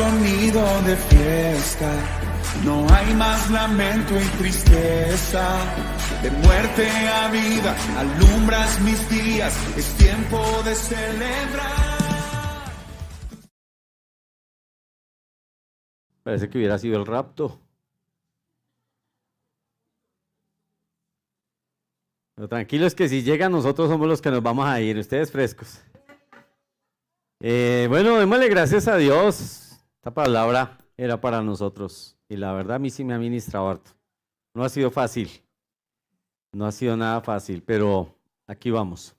sonido de fiesta, no hay más lamento y tristeza. De muerte a vida, alumbras mis días, es tiempo de celebrar. Parece que hubiera sido el rapto. Pero tranquilos que si llegan nosotros somos los que nos vamos a ir, ustedes frescos. Bueno, démosle gracias a Dios. Esta palabra era para nosotros y la verdad a mí sí me ha ministrado harto. No ha sido fácil, no ha sido nada fácil, pero aquí vamos.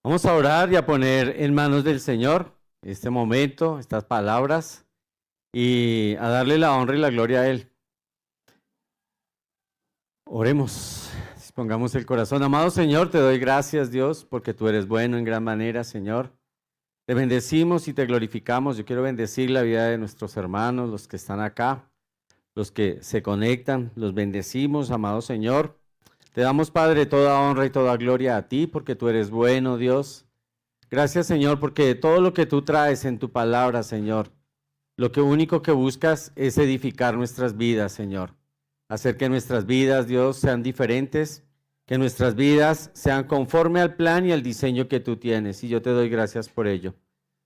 Vamos a orar y a poner en manos del Señor este momento, estas palabras y a darle la honra y la gloria a Él. Oremos, dispongamos el corazón. Amado Señor, te doy gracias, Dios, porque tú eres bueno en gran manera, Señor. Te bendecimos y te glorificamos. Yo quiero bendecir la vida de nuestros hermanos, los que están acá, los que se conectan. Los bendecimos, amado Señor. Te damos, Padre, toda honra y toda gloria a ti, porque tú eres bueno, Dios. Gracias, Señor, porque todo lo que tú traes en tu palabra, Señor, lo único que buscas es edificar nuestras vidas, Señor. Hacer que nuestras vidas, Dios, sean diferentes, que nuestras vidas sean conforme al plan y al diseño que tú tienes. Y yo te doy gracias por ello.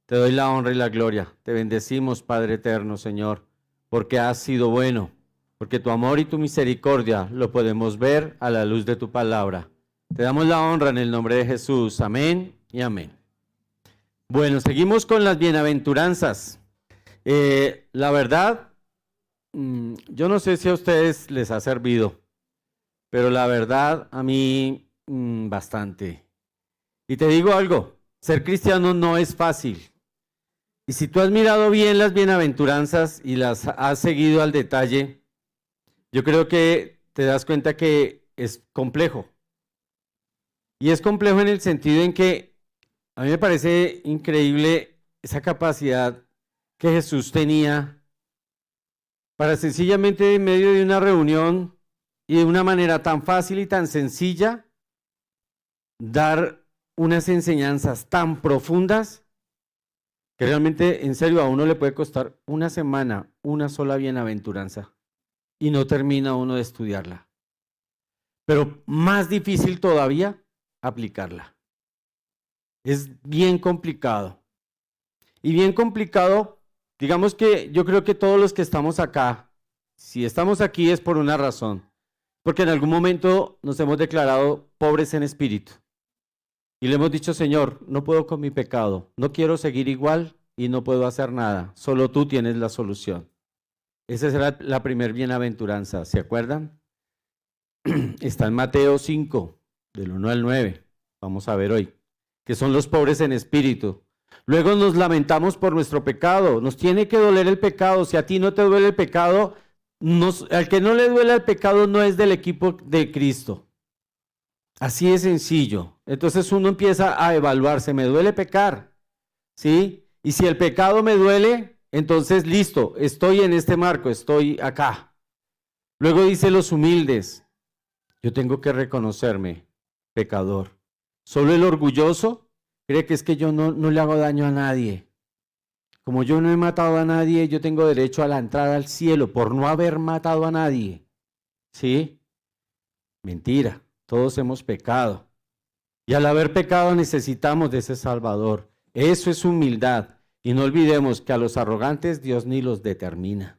Te doy la honra y la gloria. Te bendecimos, Padre eterno, Señor, porque has sido bueno, porque tu amor y tu misericordia lo podemos ver a la luz de tu palabra. Te damos la honra en el nombre de Jesús. Amén y amén. Bueno, seguimos con las bienaventuranzas. La verdad, yo no sé si a ustedes les ha servido, pero la verdad a mí bastante. Y te digo algo, ser cristiano no es fácil. Y si tú has mirado bien las bienaventuranzas y las has seguido al detalle, yo creo que te das cuenta que es complejo. Y es complejo en el sentido en que a mí me parece increíble esa capacidad que Jesús tenía para sencillamente en medio de una reunión y de una manera tan fácil y tan sencilla dar unas enseñanzas tan profundas que realmente, en serio, a uno le puede costar una semana una sola bienaventuranza y no termina uno de estudiarla. Pero más difícil todavía aplicarla. Es bien complicado. Y bien complicado, digamos que yo creo que todos los que estamos acá, si estamos aquí es por una razón, porque en algún momento nos hemos declarado pobres en espíritu. Y le hemos dicho, Señor, no puedo con mi pecado, no quiero seguir igual y no puedo hacer nada, solo tú tienes la solución. Esa será la primer bienaventuranza, ¿se acuerdan? Está en Mateo 5, del 1 al 9, vamos a ver hoy, que son los pobres en espíritu. Luego nos lamentamos por nuestro pecado, nos tiene que doler el pecado. Si a ti no te duele el pecado, al que no le duele el pecado no es del equipo de Cristo. Así de sencillo. Entonces uno empieza a evaluarse, me duele pecar, ¿sí? Y si el pecado me duele, entonces listo, estoy en este marco, estoy acá. Luego dice los humildes, yo tengo que reconocerme pecador. Solo el orgulloso cree que es que yo no le hago daño a nadie. Como yo no he matado a nadie, yo tengo derecho a la entrada al cielo por no haber matado a nadie. ¿Sí? Mentira, todos hemos pecado. Y al haber pecado necesitamos de ese Salvador. Eso es humildad. Y no olvidemos que a los arrogantes Dios ni los determina.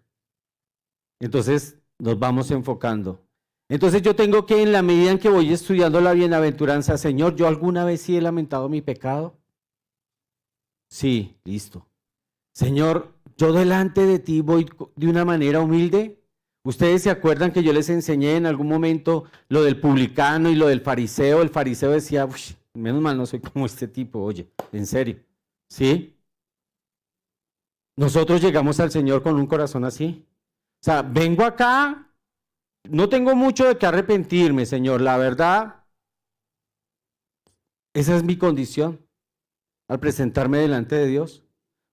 Entonces nos vamos enfocando. Entonces yo tengo que, en la medida en que voy estudiando la bienaventuranza, Señor, ¿yo alguna vez sí he lamentado mi pecado? Sí, listo. Señor, yo delante de ti voy de una manera humilde. Ustedes se acuerdan que yo les enseñé en algún momento lo del publicano y lo del fariseo. El fariseo decía, menos mal no soy como este tipo, oye, en serio, ¿sí? Nosotros llegamos al Señor con un corazón así. O sea, vengo acá, no tengo mucho de qué arrepentirme, Señor, la verdad, esa es mi condición al presentarme delante de Dios.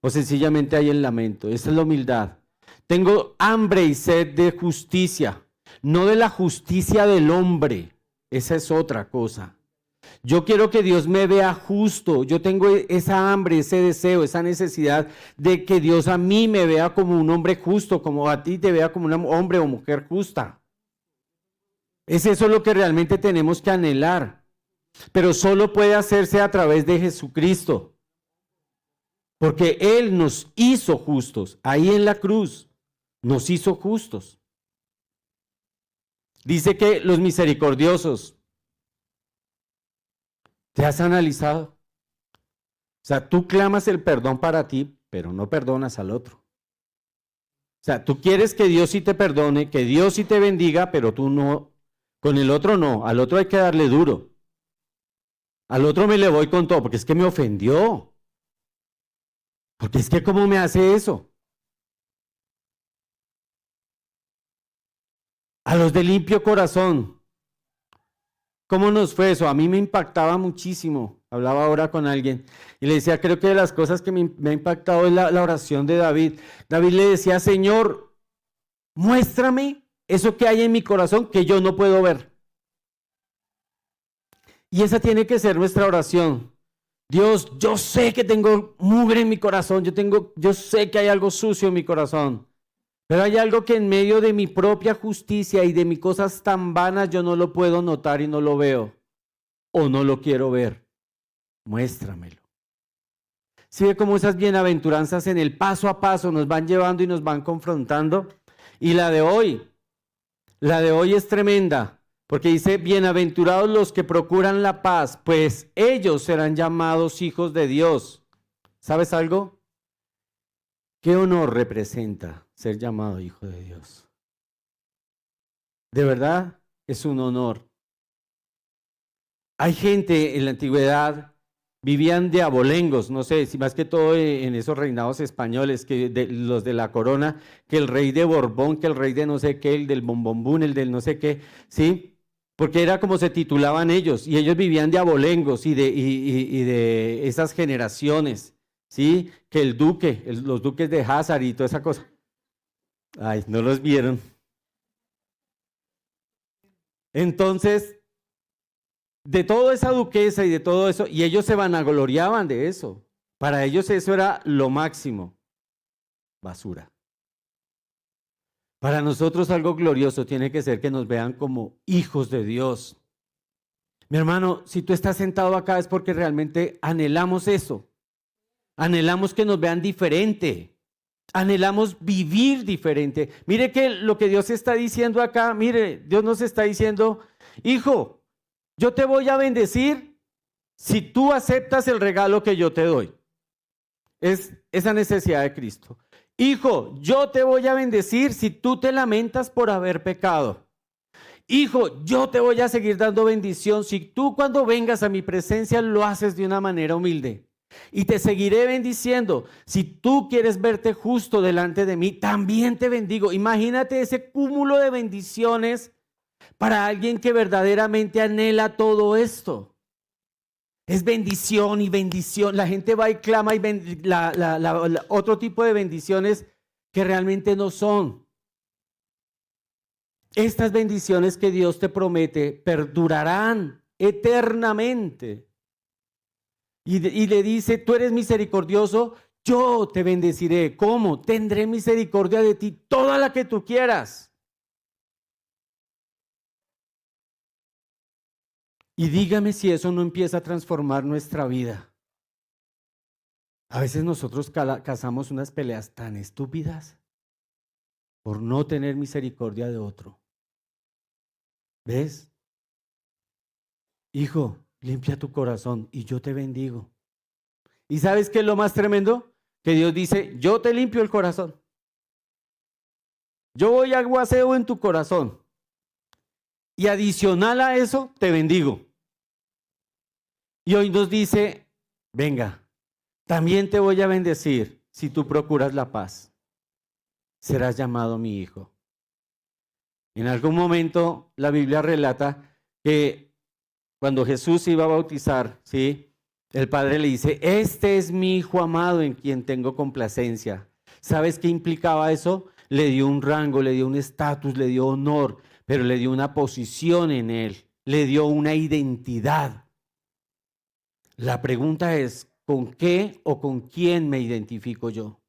O sencillamente hay el lamento, esa es la humildad. Tengo hambre y sed de justicia, no de la justicia del hombre, esa es otra cosa. Yo quiero que Dios me vea justo. Yo tengo esa hambre, ese deseo, esa necesidad de que Dios a mí me vea como un hombre justo, como a ti te vea como un hombre o mujer justa. Es eso lo que realmente tenemos que anhelar. Pero solo puede hacerse a través de Jesucristo. Porque Él nos hizo justos. Ahí en la cruz nos hizo justos. Dice que los misericordiosos, ¿te has analizado? O sea, tú clamas el perdón para ti, pero no perdonas al otro. O sea, tú quieres que Dios sí te perdone, que Dios sí te bendiga, pero tú no, con el otro no, al otro hay que darle duro. Al otro me le voy con todo, porque es que me ofendió. Porque es que ¿cómo me hace eso? A los de limpio corazón, ¿cómo nos fue eso? A mí me impactaba muchísimo. Hablaba ahora con alguien y le decía, creo que de las cosas que me ha impactado es la oración de David. David le decía, Señor, muéstrame eso que hay en mi corazón que yo no puedo ver. Y esa tiene que ser nuestra oración. Dios, yo sé que tengo mugre en mi corazón, yo sé que hay algo sucio en mi corazón. Pero hay algo que en medio de mi propia justicia y de mis cosas tan vanas yo no lo puedo notar y no lo veo. O no lo quiero ver. Muéstramelo. ¿Sí ve cómo esas bienaventuranzas en el paso a paso nos van llevando y nos van confrontando? Y la de hoy es tremenda. Porque dice, bienaventurados los que procuran la paz, pues ellos serán llamados hijos de Dios. ¿Sabes algo? ¿Qué honor representa ser llamado hijo de Dios? De verdad, es un honor. Hay gente en la antigüedad, vivían de abolengos, no sé, si más que todo en esos reinados españoles, que los de la corona, que el rey de Borbón, que el rey de no sé qué, el del bombombún, el del no sé qué, ¿sí? Porque era como se titulaban ellos, y ellos vivían de abolengos y de esas generaciones, ¿sí? Que el duque, los duques de Hazard y toda esa cosa. Ay, no los vieron. Entonces, de toda esa duquesa y de todo eso, y ellos se vanagloriaban de eso. Para ellos eso era lo máximo. Basura. Para nosotros algo glorioso tiene que ser que nos vean como hijos de Dios. Mi hermano, si tú estás sentado acá es porque realmente anhelamos eso. Anhelamos que nos vean diferente. Anhelamos vivir diferente. Mire que lo que Dios está diciendo acá, mire, Dios nos está diciendo, hijo, yo te voy a bendecir si tú aceptas el regalo que yo te doy. Es esa necesidad de Cristo. Hijo, yo te voy a bendecir si tú te lamentas por haber pecado. Hijo, yo te voy a seguir dando bendición si tú cuando vengas a mi presencia lo haces de una manera humilde. Y te seguiré bendiciendo. Si tú quieres verte justo delante de mí, también te bendigo. Imagínate ese cúmulo de bendiciones para alguien que verdaderamente anhela todo esto. Es bendición y bendición. La gente va y clama y otro tipo de bendiciones que realmente no son. Estas bendiciones que Dios te promete perdurarán eternamente. Y le dice, tú eres misericordioso, yo te bendeciré. ¿Cómo? Tendré misericordia de ti, toda la que tú quieras. Y dígame si eso no empieza a transformar nuestra vida. A veces nosotros cazamos unas peleas tan estúpidas por no tener misericordia de otro. ¿Ves? Hijo, limpia tu corazón y yo te bendigo. ¿Y sabes qué es lo más tremendo? Que Dios dice, yo te limpio el corazón. Yo voy a aguaceo en tu corazón. Y adicional a eso, te bendigo. Y hoy nos dice, venga, también te voy a bendecir si tú procuras la paz. Serás llamado mi hijo. En algún momento la Biblia relata que cuando Jesús se iba a bautizar, ¿sí? El Padre le dice, este es mi Hijo amado en quien tengo complacencia. ¿Sabes qué implicaba eso? Le dio un rango, le dio un estatus, le dio honor, pero le dio una posición en él, le dio una identidad. La pregunta es, ¿con qué o con quién me identifico yo?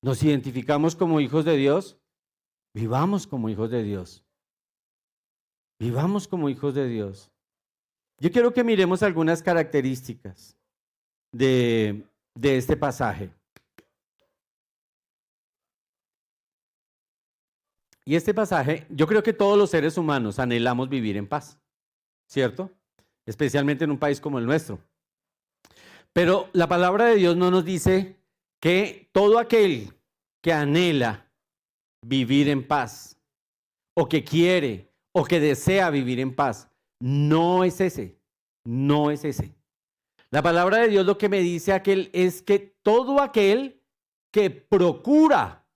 ¿Nos identificamos como hijos de Dios? Vivamos como hijos de Dios. Vivamos como hijos de Dios. Yo quiero que miremos algunas características de este pasaje. Y este pasaje, yo creo que todos los seres humanos anhelamos vivir en paz, ¿cierto? Especialmente en un país como el nuestro. Pero la palabra de Dios no nos dice que todo aquel que anhela vivir en paz, o que quiere, o que desea vivir en paz, no es ese, no es ese. La palabra de Dios lo que me dice es que todo aquel que procura,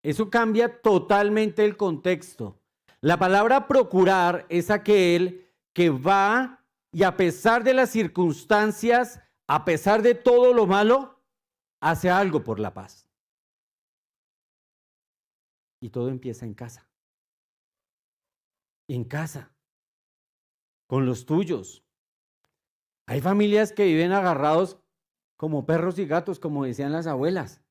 eso cambia totalmente el contexto. La palabra procurar es aquel que va y a pesar de las circunstancias, a pesar de todo lo malo, hace algo por la paz. Y todo empieza en casa. En casa. Con los tuyos. Hay familias que viven agarrados como perros y gatos, como decían las abuelas.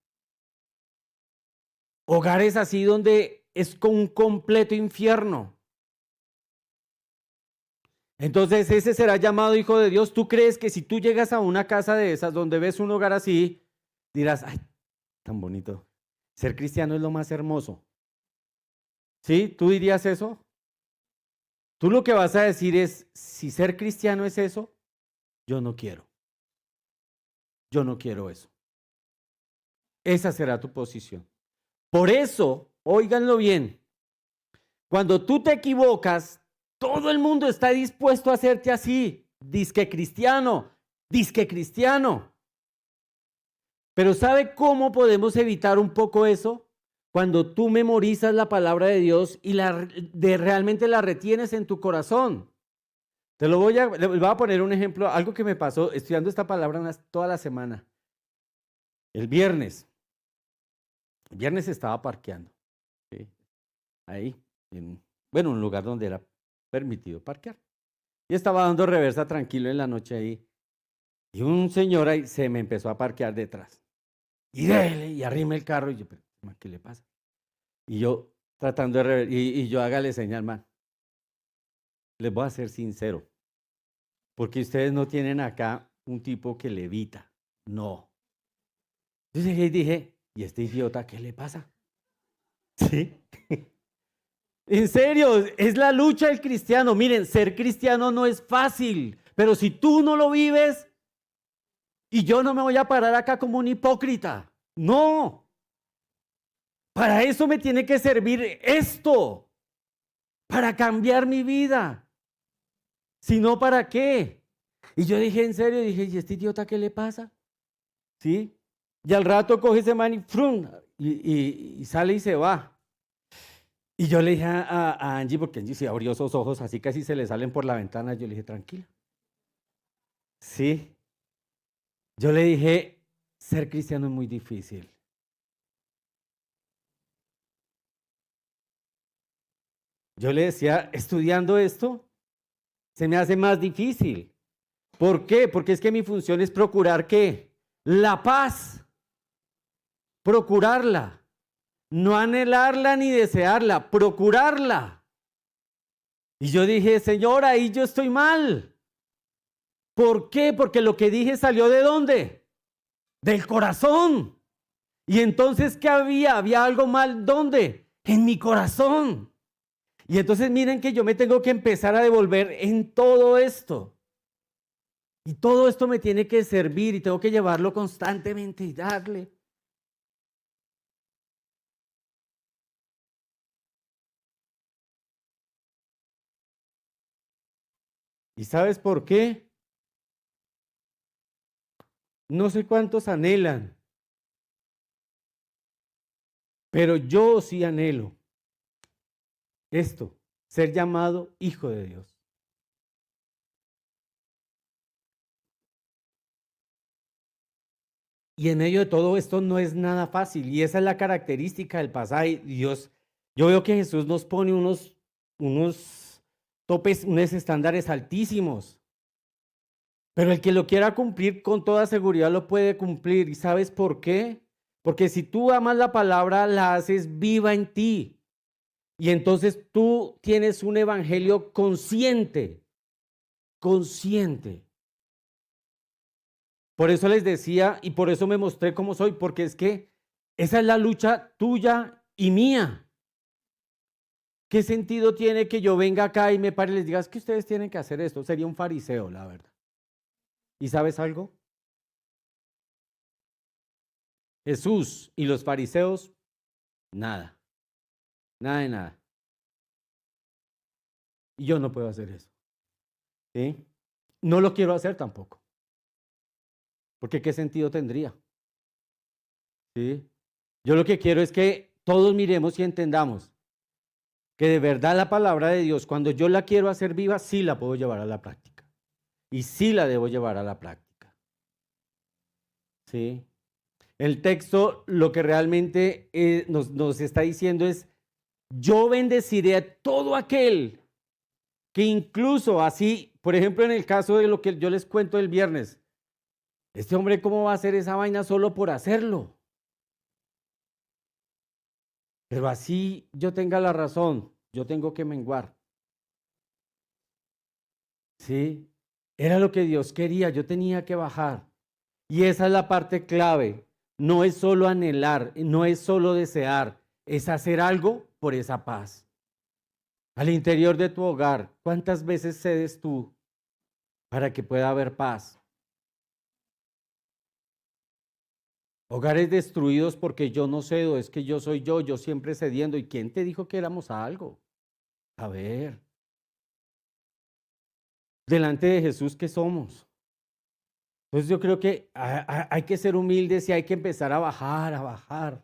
Hogares así donde es como un completo infierno. Entonces ese será llamado hijo de Dios. ¿Tú crees que si tú llegas a una casa de esas donde ves un hogar así, dirás, ay, tan bonito? Ser cristiano es lo más hermoso. ¿Sí? ¿Tú dirías eso? Tú lo que vas a decir es, si ser cristiano es eso, yo no quiero. Yo no quiero eso. Esa será tu posición. Por eso, óiganlo bien, cuando tú te equivocas, todo el mundo está dispuesto a hacerte así, disque cristiano, disque cristiano. Pero ¿sabe cómo podemos evitar un poco eso? Cuando tú memorizas la palabra de Dios y realmente la retienes en tu corazón. Le voy a poner un ejemplo, algo que me pasó estudiando esta palabra toda la semana. El viernes estaba parqueando, ¿sí? Ahí, en un lugar donde era permitido parquear. Y estaba dando reversa tranquilo en la noche ahí. Y un señor ahí se me empezó a parquear detrás. Y dele, y arrime el carro. Y yo, pero, ¿qué le pasa? Y yo tratando de reversar, y yo hágale señal, man. Les voy a ser sincero. Porque ustedes no tienen acá un tipo que levita. No. Entonces dije, ¿y este idiota qué le pasa? ¿Sí? En serio, es la lucha del cristiano. Miren, ser cristiano no es fácil, pero si tú no lo vives, y yo no me voy a parar acá como un hipócrita. No. Para eso me tiene que servir esto, para cambiar mi vida. Si no, ¿para qué? Y yo dije, en serio, dije, ¿y este idiota qué le pasa? ¿Sí? Y al rato coge ese man y, ¡frum! Y sale y se va. Y yo le dije a Angie, porque Angie se abrió esos ojos, así casi se le salen por la ventana, yo le dije, tranquila. Sí. Yo le dije, ser cristiano es muy difícil. Yo le decía, estudiando esto, se me hace más difícil. ¿Por qué? Porque es que mi función es procurar ¿qué? La paz. Procurarla. No anhelarla ni desearla, procurarla. Y yo dije, Señor, ahí yo estoy mal. ¿Por qué? Porque lo que dije salió ¿de dónde? Del corazón. Y entonces, ¿qué había? ¿Había algo mal? ¿Dónde? En mi corazón. Y entonces miren que yo me tengo que empezar a devolver en todo esto. Y todo esto me tiene que servir y tengo que llevarlo constantemente y darle. ¿Y sabes por qué? No sé cuántos anhelan, pero yo sí anhelo esto, ser llamado hijo de Dios. Y en medio de todo esto no es nada fácil, y esa es la característica del pasaje. Dios, yo veo que Jesús nos pone unos topes, unos estándares altísimos. Pero el que lo quiera cumplir con toda seguridad lo puede cumplir. ¿Y sabes por qué? Porque si tú amas la palabra, la haces viva en ti. Y entonces tú tienes un evangelio consciente, consciente. Por eso les decía y por eso me mostré cómo soy, porque es que esa es la lucha tuya y mía. ¿Qué sentido tiene que yo venga acá y me pare y les diga, es que ustedes tienen que hacer esto? Sería un fariseo, la verdad. ¿Y sabes algo? Jesús y los fariseos, nada, nada de nada. Y yo no puedo hacer eso. ¿Sí? No lo quiero hacer tampoco. Porque ¿qué sentido tendría? ¿Sí? Yo lo que quiero es que todos miremos y entendamos que de verdad la palabra de Dios, cuando yo la quiero hacer viva, sí la puedo llevar a la práctica. Y sí la debo llevar a la práctica. ¿Sí? El texto lo que realmente nos está diciendo es, yo bendeciré a todo aquel que incluso así, por ejemplo, en el caso de lo que yo les cuento el viernes, este hombre cómo va a hacer esa vaina solo por hacerlo. Pero así yo tenga la razón, yo tengo que menguar. ¿Sí? Era lo que Dios quería, yo tenía que bajar. Y esa es la parte clave. No es solo anhelar, no es solo desear, es hacer algo por esa paz. Al interior de tu hogar, ¿cuántas veces cedes tú para que pueda haber paz? Hogares destruidos porque yo no cedo, es que yo soy yo siempre cediendo. ¿Y quién te dijo que éramos a algo? A ver, delante de Jesús, ¿qué somos? Entonces yo creo que hay que ser humildes y hay que empezar a bajar, a bajar.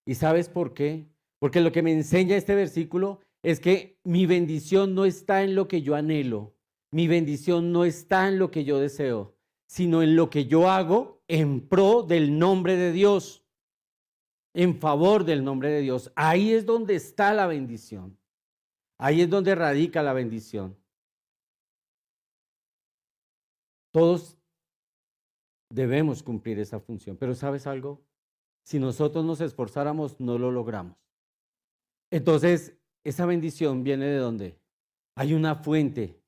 ¿Y sabes por qué? Porque lo que me enseña este versículo es que mi bendición no está en lo que yo anhelo, mi bendición no está en lo que yo deseo, sino en lo que yo hago en pro del nombre de Dios, en favor del nombre de Dios. Ahí es donde está la bendición. Ahí es donde radica la bendición. Todos debemos cumplir esa función, pero ¿sabes algo? Si nosotros nos esforzáramos, no lo logramos. Entonces, esa bendición viene de dónde? Hay una fuente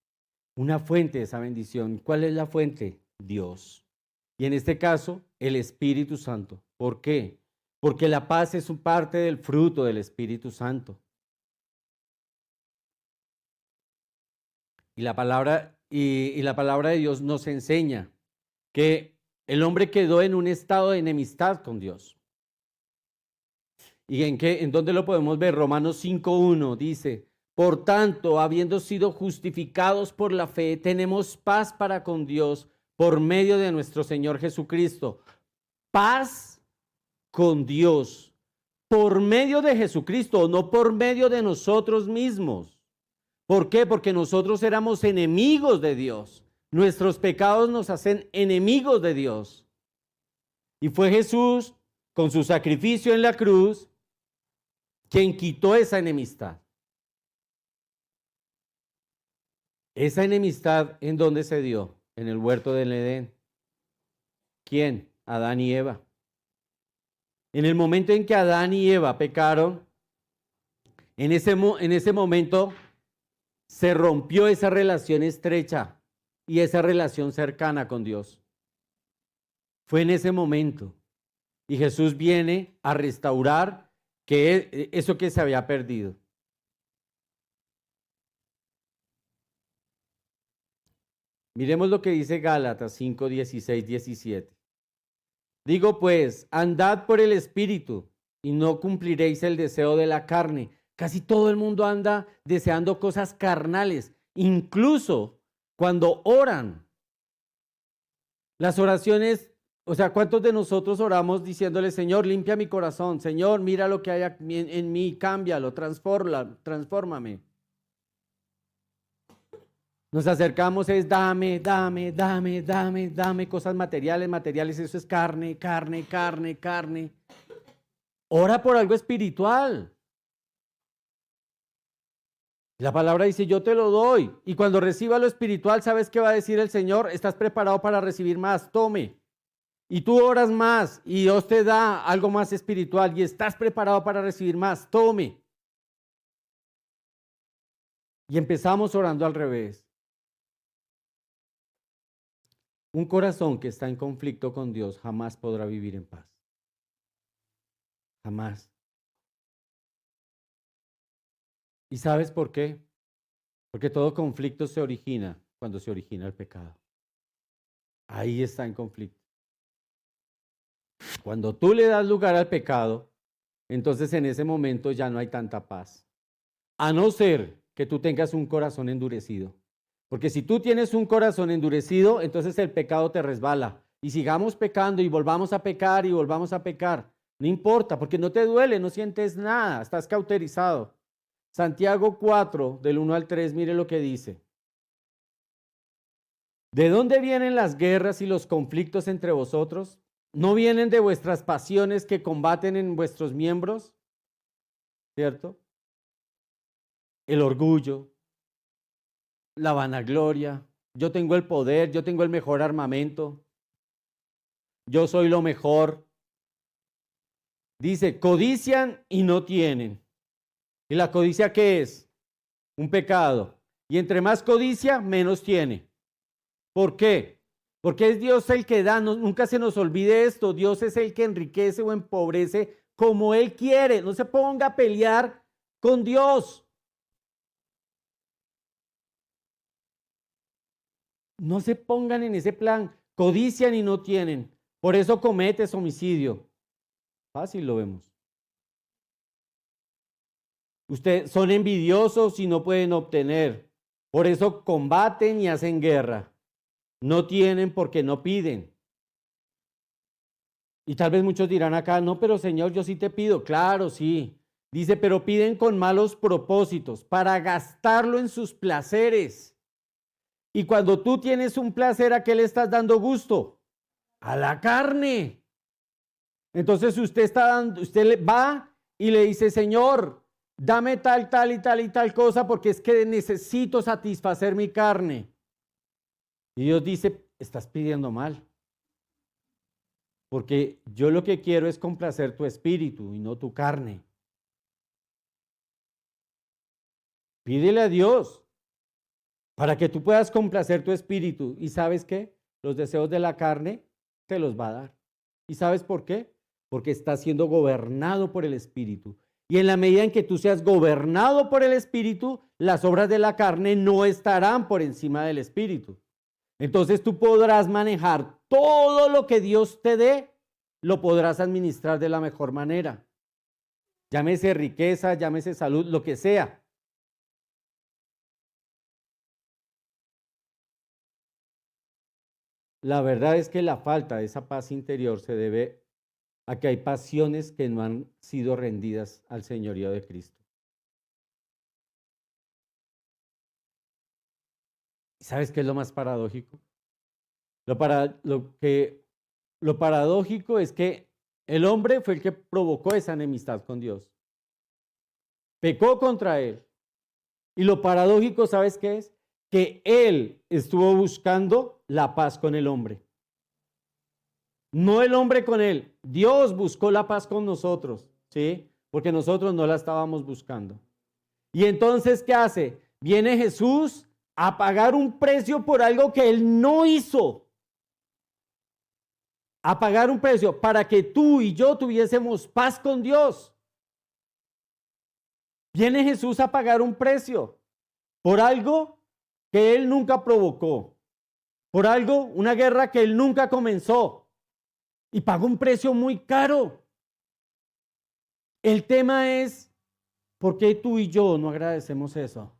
de esa bendición. ¿Cuál es la fuente? Dios. Y en este caso, el Espíritu Santo. ¿Por qué? Porque la paz es parte del fruto del Espíritu Santo. Y la palabra de Dios nos enseña que el hombre quedó en un estado de enemistad con Dios. ¿Y en dónde lo podemos ver? Romanos 5:1 dice, por tanto, habiendo sido justificados por la fe, tenemos paz para con Dios por medio de nuestro Señor Jesucristo. Paz con Dios por medio de Jesucristo, no por medio de nosotros mismos. ¿Por qué? Porque nosotros éramos enemigos de Dios. Nuestros pecados nos hacen enemigos de Dios. Y fue Jesús, con su sacrificio en la cruz, quien quitó esa enemistad. Esa enemistad, ¿en dónde se dio? En el huerto del Edén. ¿Quién? Adán y Eva. En el momento en que Adán y Eva pecaron, en ese momento se rompió esa relación estrecha y esa relación cercana con Dios. Fue en ese momento. Y Jesús viene a restaurar eso que se había perdido. Miremos lo que dice Gálatas 5, 16, 17. Digo pues, andad por el Espíritu y no cumpliréis el deseo de la carne. Casi todo el mundo anda deseando cosas carnales, incluso cuando oran. Las oraciones, o sea, ¿cuántos de nosotros oramos diciéndole, Señor, limpia mi corazón, Señor, mira lo que hay en mí, cámbialo, transfórmame? Nos acercamos, es dame cosas materiales, eso es carne. Ora por algo espiritual. La palabra dice, yo te lo doy. Y cuando reciba lo espiritual, ¿sabes qué va a decir el Señor? Estás preparado para recibir más, tome. Y tú oras más y Dios te da algo más espiritual y estás preparado para recibir más, tome. Y empezamos orando al revés. Un corazón que está en conflicto con Dios jamás podrá vivir en paz. Jamás. ¿Y sabes por qué? Porque todo conflicto se origina cuando se origina el pecado. Ahí está en conflicto. Cuando tú le das lugar al pecado, entonces en ese momento ya no hay tanta paz. A no ser que tú tengas un corazón endurecido. Porque si tú tienes un corazón endurecido, entonces el pecado te resbala. Y sigamos pecando y volvamos a pecar y volvamos a pecar. No importa, porque no te duele, no sientes nada, estás cauterizado. Santiago 4, del 1 al 3, mire lo que dice. ¿De dónde vienen las guerras y los conflictos entre vosotros? ¿No vienen de vuestras pasiones que combaten en vuestros miembros? ¿Cierto? El orgullo, la vanagloria, yo tengo el poder, yo tengo el mejor armamento, yo soy lo mejor. Dice, codician y no tienen. ¿Y la codicia qué es? Un pecado. Y entre más codicia, menos tiene. ¿Por qué? Porque es Dios el que da, nunca se nos olvide esto, Dios es el que enriquece o empobrece como Él quiere. No se ponga a pelear con Dios. No se pongan en ese plan, codician y no tienen. Por eso cometes homicidio. Fácil lo vemos. Ustedes son envidiosos y no pueden obtener. Por eso combaten y hacen guerra. No tienen porque no piden. Y tal vez muchos dirán acá, no, pero Señor, yo sí te pido. Claro, sí. Dice, pero piden con malos propósitos para gastarlo en sus placeres. Y cuando tú tienes un placer, ¿a qué le estás dando gusto? A la carne. Entonces usted le va y le dice, Señor, dame tal, tal y tal y tal cosa porque es que necesito satisfacer mi carne. Y Dios dice, estás pidiendo mal. Porque yo lo que quiero es complacer tu espíritu y no tu carne. Pídele a Dios para que tú puedas complacer tu espíritu. ¿Y sabes qué? Los deseos de la carne te los va a dar. ¿Y sabes por qué? Porque estás siendo gobernado por el espíritu. Y en la medida en que tú seas gobernado por el espíritu, las obras de la carne no estarán por encima del espíritu. Entonces tú podrás manejar todo lo que Dios te dé, lo podrás administrar de la mejor manera. Llámese riqueza, llámese salud, lo que sea. La verdad es que la falta de esa paz interior se debe a que hay pasiones que no han sido rendidas al señorío de Cristo. ¿Sabes qué es lo más paradójico? Lo paradójico es que el hombre fue el que provocó esa enemistad con Dios. Pecó contra él. Y lo paradójico, ¿sabes qué es? Que él estuvo buscando la paz con el hombre. No el hombre con él. Dios buscó la paz con nosotros, ¿sí? Porque nosotros no la estábamos buscando. Y entonces, ¿qué hace? Viene Jesús a pagar un precio por algo que él no hizo. A pagar un precio para que tú y yo tuviésemos paz con Dios. Viene Jesús a pagar un precio por algo que él nunca provocó, por algo, una guerra que él nunca comenzó y pagó un precio muy caro. El tema es, ¿por qué tú y yo no agradecemos eso?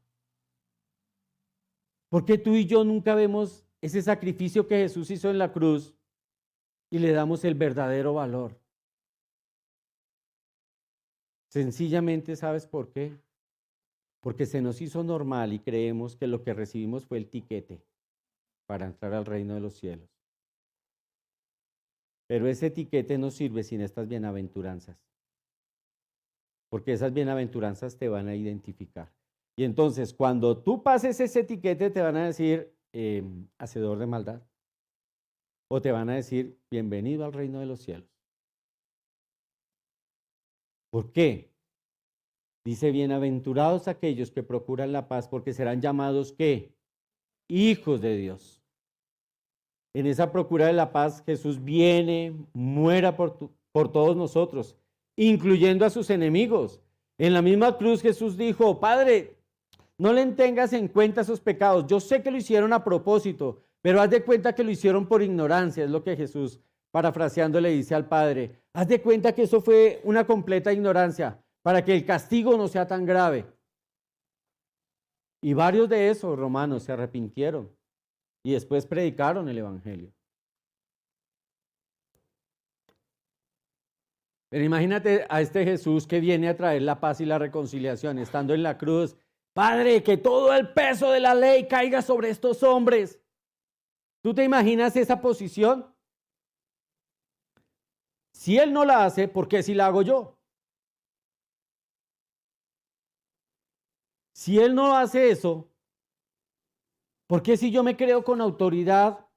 ¿Por qué tú y yo nunca vemos ese sacrificio que Jesús hizo en la cruz y le damos el verdadero valor? Sencillamente, ¿sabes por qué? Porque se nos hizo normal y creemos que lo que recibimos fue el tiquete para entrar al reino de los cielos. Pero ese tiquete no sirve sin estas bienaventuranzas, porque esas bienaventuranzas te van a identificar. Y entonces, cuando tú pases ese etiquete, te van a decir hacedor de maldad. O te van a decir bienvenido al reino de los cielos. ¿Por qué? Dice, bienaventurados aquellos que procuran la paz, porque serán llamados, ¿qué? Hijos de Dios. En esa procura de la paz, Jesús viene, muera por todos nosotros, incluyendo a sus enemigos. En la misma cruz Jesús dijo, Padre, no le tengas en cuenta esos pecados. Yo sé que lo hicieron a propósito, pero haz de cuenta que lo hicieron por ignorancia. Es lo que Jesús, parafraseando, le dice al Padre. Haz de cuenta que eso fue una completa ignorancia, para que el castigo no sea tan grave. Y varios de esos romanos se arrepintieron y después predicaron el evangelio. Pero imagínate a este Jesús que viene a traer la paz y la reconciliación, estando en la cruz. Padre, que todo el peso de la ley caiga sobre estos hombres. ¿Tú te imaginas esa posición? Si Él no la hace, ¿por qué si la hago yo? Si Él no hace eso, ¿por qué si yo me creo con autoridad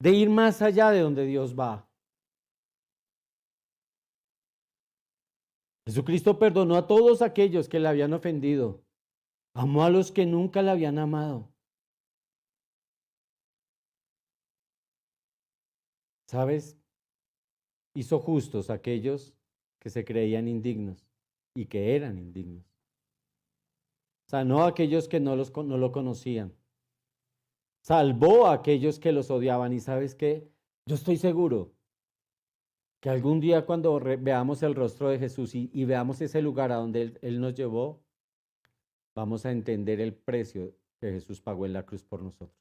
de ir más allá de donde Dios va? Jesucristo perdonó a todos aquellos que le habían ofendido. Amó a los que nunca le habían amado. ¿Sabes? Hizo justos a aquellos que se creían indignos y que eran indignos. Sanó a aquellos que no lo conocían. Salvó a aquellos que los odiaban. ¿Y sabes qué? Yo estoy seguro que algún día cuando veamos el rostro de Jesús y veamos ese lugar a donde él nos llevó, vamos a entender el precio que Jesús pagó en la cruz por nosotros.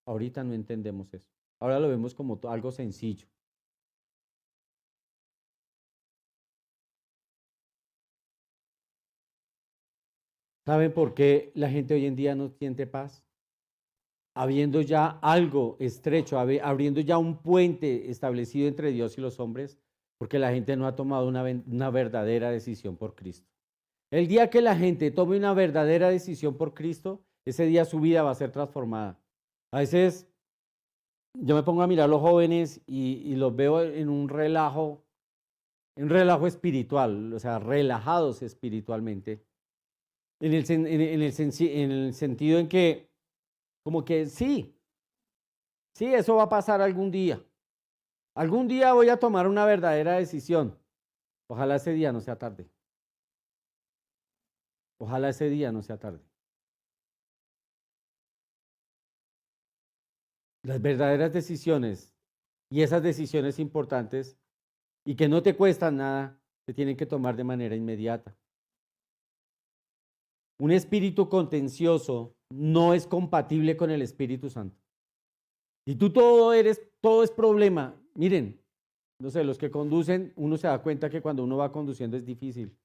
Ahorita no entendemos eso. Ahora lo vemos como algo sencillo. ¿Saben por qué la gente hoy en día no siente paz? Habiendo ya algo estrecho, abriendo ya un puente establecido entre Dios y los hombres, porque la gente no ha tomado una verdadera decisión por Cristo. El día que la gente tome una verdadera decisión por Cristo, ese día su vida va a ser transformada. A veces yo me pongo a mirar a los jóvenes y los veo en un relajo espiritual, o sea, relajados espiritualmente, en el sentido en que, como que sí, eso va a pasar algún día. Algún día voy a tomar una verdadera decisión. Ojalá ese día no sea tarde. Ojalá ese día no sea tarde. Las verdaderas decisiones y esas decisiones importantes y que no te cuestan nada, se tienen que tomar de manera inmediata. Un espíritu contencioso no es compatible con el Espíritu Santo. Y tú todo es problema. Miren, no sé, los que conducen, uno se da cuenta que cuando uno va conduciendo es difícil.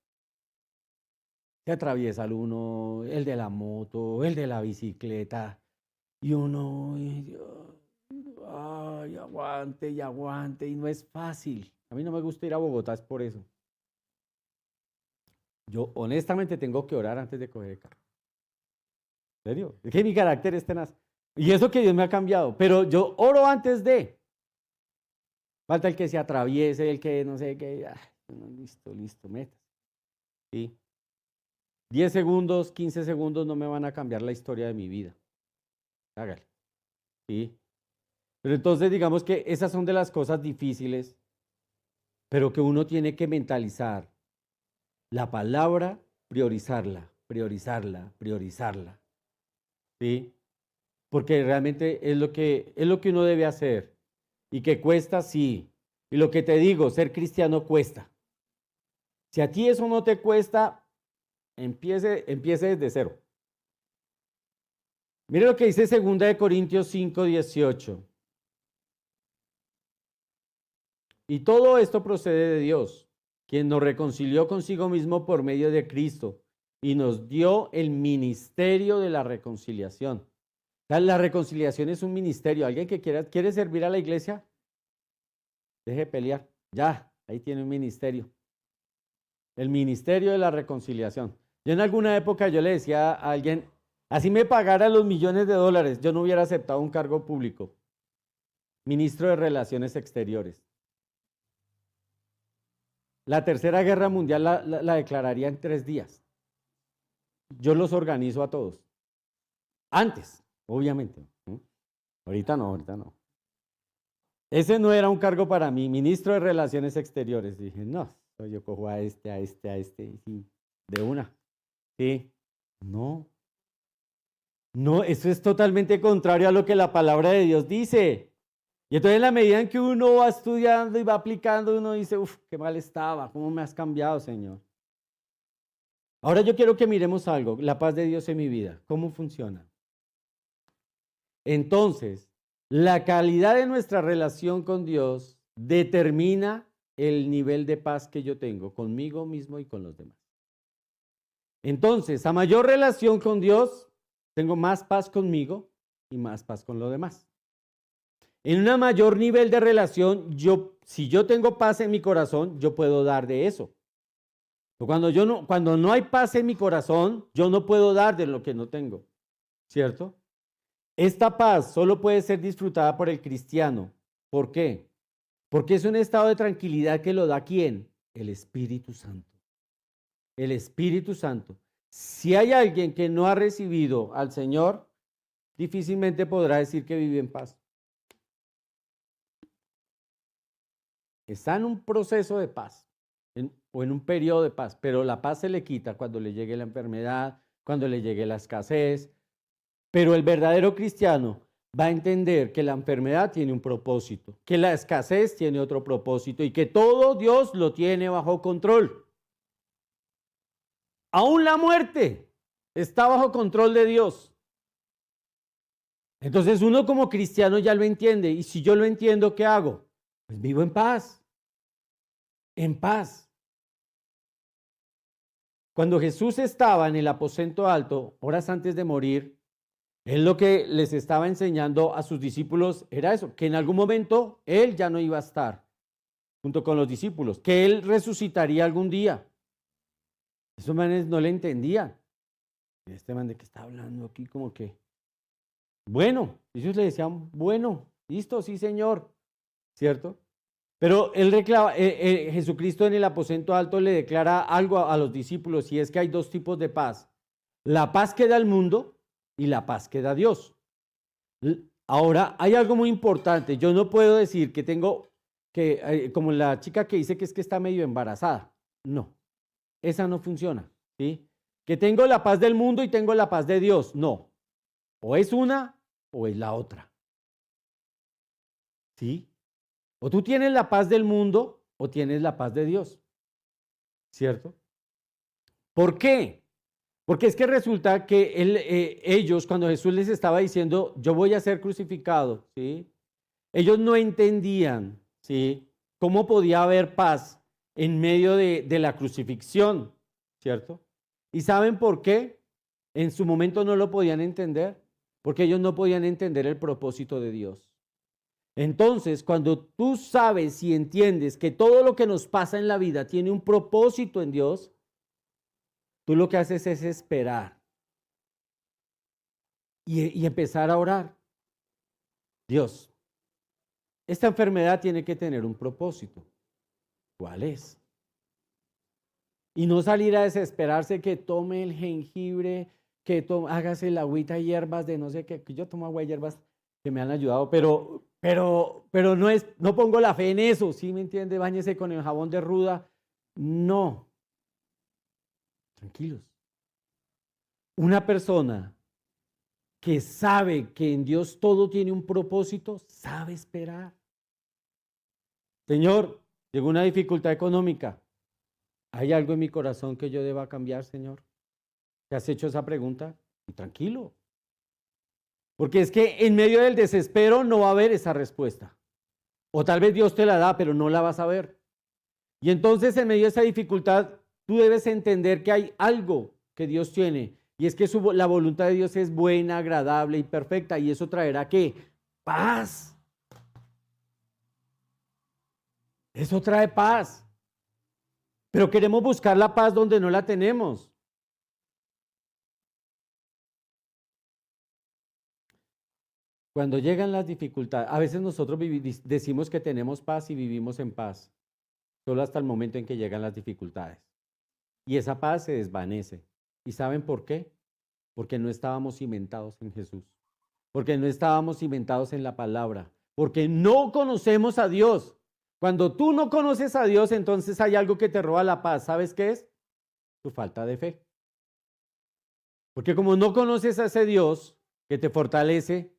Se atraviesa el uno, el de la moto, el de la bicicleta, y uno, ay, aguante y aguante, y no es fácil. A mí no me gusta ir a Bogotá, es por eso. Yo honestamente tengo que orar antes de coger el carro. ¿En serio? Es que mi carácter es tenaz. Y eso que Dios me ha cambiado, pero yo oro antes de. Falta el que se atraviese, el que no sé qué. Listo, metas. ¿Sí? 10 segundos, 15 segundos no me van a cambiar la historia de mi vida. Hágale. ¿Sí? Pero entonces digamos que esas son de las cosas difíciles, pero que uno tiene que mentalizar. La palabra, priorizarla. ¿Sí? Porque realmente es lo que uno debe hacer. Y que cuesta, sí. Y lo que te digo, ser cristiano cuesta. Si a ti eso no te cuesta, empiece desde cero. Mire lo que dice 2 Corintios 5:18. Y todo esto procede de Dios, quien nos reconcilió consigo mismo por medio de Cristo y nos dio el ministerio de la reconciliación. O sea, la reconciliación es un ministerio. ¿Alguien que quiere servir a la iglesia? Deje de pelear. Ya, ahí tiene un ministerio. El ministerio de la reconciliación. Yo en alguna época yo le decía a alguien, así me pagara los millones de dólares, yo no hubiera aceptado un cargo público. Ministro de Relaciones Exteriores. La Tercera Guerra Mundial la declararía en 3 días. Yo los organizo a todos. Antes, obviamente. Ahorita no, ahorita no. Ese no era un cargo para mí, ministro de Relaciones Exteriores. Dije, no, yo cojo a este, y de una. Sí, no. No, eso es totalmente contrario a lo que la palabra de Dios dice. Y entonces en la medida en que uno va estudiando y va aplicando, uno dice, uff, qué mal estaba, cómo me has cambiado, Señor. Ahora yo quiero que miremos algo, la paz de Dios en mi vida, ¿cómo funciona? Entonces, la calidad de nuestra relación con Dios determina el nivel de paz que yo tengo conmigo mismo y con los demás. Entonces, a mayor relación con Dios, tengo más paz conmigo y más paz con los demás. En un mayor nivel de relación, si yo tengo paz en mi corazón, yo puedo dar de eso. Cuando no hay paz en mi corazón, yo no puedo dar de lo que no tengo, ¿cierto? Esta paz solo puede ser disfrutada por el cristiano. ¿Por qué? Porque es un estado de tranquilidad que lo da ¿quién? El Espíritu Santo. El Espíritu Santo. Si hay alguien que no ha recibido al Señor, difícilmente podrá decir que vive en paz. Está en un proceso de paz o en un periodo de paz, pero la paz se le quita cuando le llegue la enfermedad, cuando le llegue la escasez. Pero el verdadero cristiano va a entender que la enfermedad tiene un propósito, que la escasez tiene otro propósito y que todo Dios lo tiene bajo control. Aún la muerte está bajo control de Dios. Entonces uno como cristiano ya lo entiende. Y si yo lo entiendo, ¿qué hago? Pues vivo en paz. En paz. Cuando Jesús estaba en el aposento alto, horas antes de morir, Él lo que les estaba enseñando a sus discípulos era eso, que en algún momento Él ya no iba a estar junto con los discípulos, que Él resucitaría algún día. Esos manes no le entendían. Este man de que está hablando aquí como que, bueno, ellos le decían, bueno, listo, sí señor, ¿cierto? Pero Jesucristo en el aposento alto le declara algo a los discípulos y es que hay 2 tipos de paz. La paz que da el mundo y la paz que da Dios. Ahora, hay algo muy importante. Yo no puedo decir que tengo, como la chica que dice que es que está medio embarazada. No, esa no funciona, ¿sí? Que tengo la paz del mundo y tengo la paz de Dios. No, o es una o es la otra. ¿Sí? O tú tienes la paz del mundo o tienes la paz de Dios. ¿Cierto? ¿Por qué? Porque es que resulta que ellos, cuando Jesús les estaba diciendo, yo voy a ser crucificado, ¿sí? Ellos no entendían, ¿sí? Cómo podía haber paz en medio de la crucifixión, ¿cierto? ¿Y saben por qué? En su momento no lo podían entender, porque ellos no podían entender el propósito de Dios. Entonces, cuando tú sabes y entiendes que todo lo que nos pasa en la vida tiene un propósito en Dios, tú lo que haces es esperar y empezar a orar. Dios, esta enfermedad tiene que tener un propósito. ¿Cuál es? Y no salir a desesperarse que tome el jengibre, hágase la agüita de hierbas de no sé qué. Yo tomo agua de hierbas que me han ayudado, pero no pongo la fe en eso, ¿sí me entiende? Báñese con el jabón de ruda. No. Tranquilos. Una persona que sabe que en Dios todo tiene un propósito, sabe esperar. Señor, llegó una dificultad económica. ¿Hay algo en mi corazón que yo deba cambiar, Señor? ¿Te has hecho esa pregunta? Y tranquilo. Porque es que en medio del desespero no va a haber esa respuesta. O tal vez Dios te la da, pero no la vas a ver. Y entonces en medio de esa dificultad, tú debes entender que hay algo que Dios tiene. Y es que la voluntad de Dios es buena, agradable y perfecta. Y eso traerá ¿qué? Paz. Eso trae paz. Pero queremos buscar la paz donde no la tenemos. Cuando llegan las dificultades, a veces nosotros decimos que tenemos paz y vivimos en paz, solo hasta el momento en que llegan las dificultades. Y esa paz se desvanece. ¿Y saben por qué? Porque no estábamos cimentados en Jesús, porque no estábamos cimentados en la palabra, porque no conocemos a Dios. Cuando tú no conoces a Dios, entonces hay algo que te roba la paz. ¿Sabes qué es? Tu falta de fe. Porque como no conoces a ese Dios que te fortalece,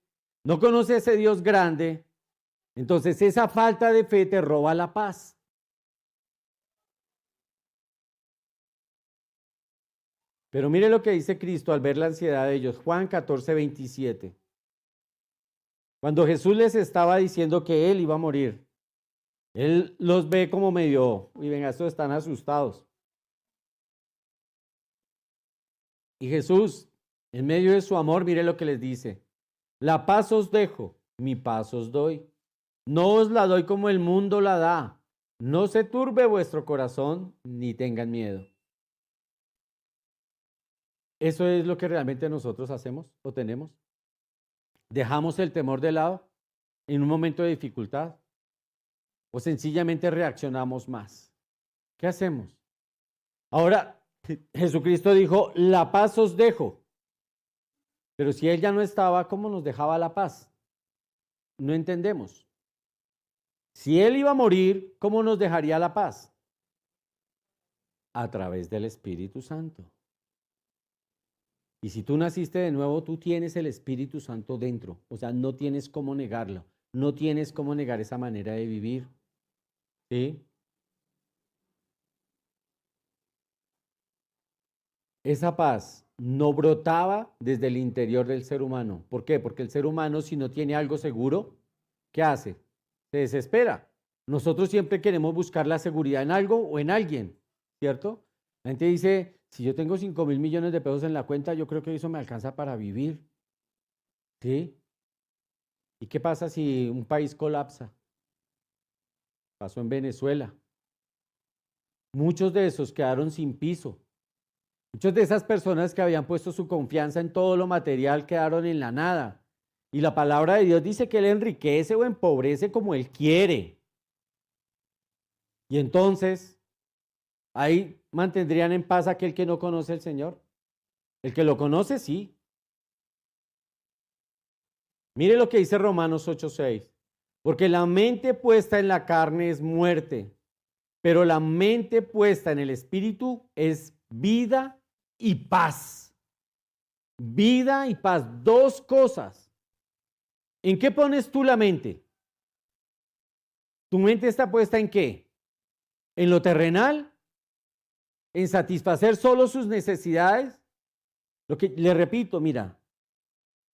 no conoces a ese Dios grande, entonces esa falta de fe te roba la paz. Pero mire lo que dice Cristo al ver la ansiedad de ellos. Juan 14:27. Cuando Jesús les estaba diciendo que Él iba a morir, Él los ve como medio, y venga, estos están asustados. Y Jesús, en medio de su amor, mire lo que les dice. La paz os dejo, mi paz os doy. No os la doy como el mundo la da. No se turbe vuestro corazón, ni tengan miedo. ¿Eso es lo que realmente nosotros hacemos o tenemos? ¿Dejamos el temor de lado en un momento de dificultad? ¿O sencillamente reaccionamos más? ¿Qué hacemos? Ahora, Jesucristo dijo, la paz os dejo. Pero si Él ya no estaba, ¿cómo nos dejaba la paz? No entendemos. Si Él iba a morir, ¿cómo nos dejaría la paz? A través del Espíritu Santo. Y si tú naciste de nuevo, tú tienes el Espíritu Santo dentro. O sea, no tienes cómo negarlo. No tienes cómo negar esa manera de vivir. ¿Sí? Esa paz no brotaba desde el interior del ser humano. ¿Por qué? Porque el ser humano, si no tiene algo seguro, ¿qué hace? Se desespera. Nosotros siempre queremos buscar la seguridad en algo o en alguien, ¿cierto? La gente dice, si yo tengo 5.000 millones de pesos en la cuenta, yo creo que eso me alcanza para vivir. ¿Sí? ¿Y qué pasa si un país colapsa? Pasó en Venezuela. Muchos de esos quedaron sin piso. Muchas de esas personas que habían puesto su confianza en todo lo material quedaron en la nada. Y la palabra de Dios dice que Él enriquece o empobrece como Él quiere. Y entonces, ahí mantendrían en paz aquel que no conoce al Señor. El que lo conoce, sí. Mire lo que dice Romanos 8:6. Porque la mente puesta en la carne es muerte, pero la mente puesta en el Espíritu es vida y paz. Vida y paz, dos cosas. ¿En qué pones tú la mente? ¿Tu mente está puesta en qué? ¿En lo terrenal? ¿En satisfacer solo sus necesidades? Lo que le repito, mira,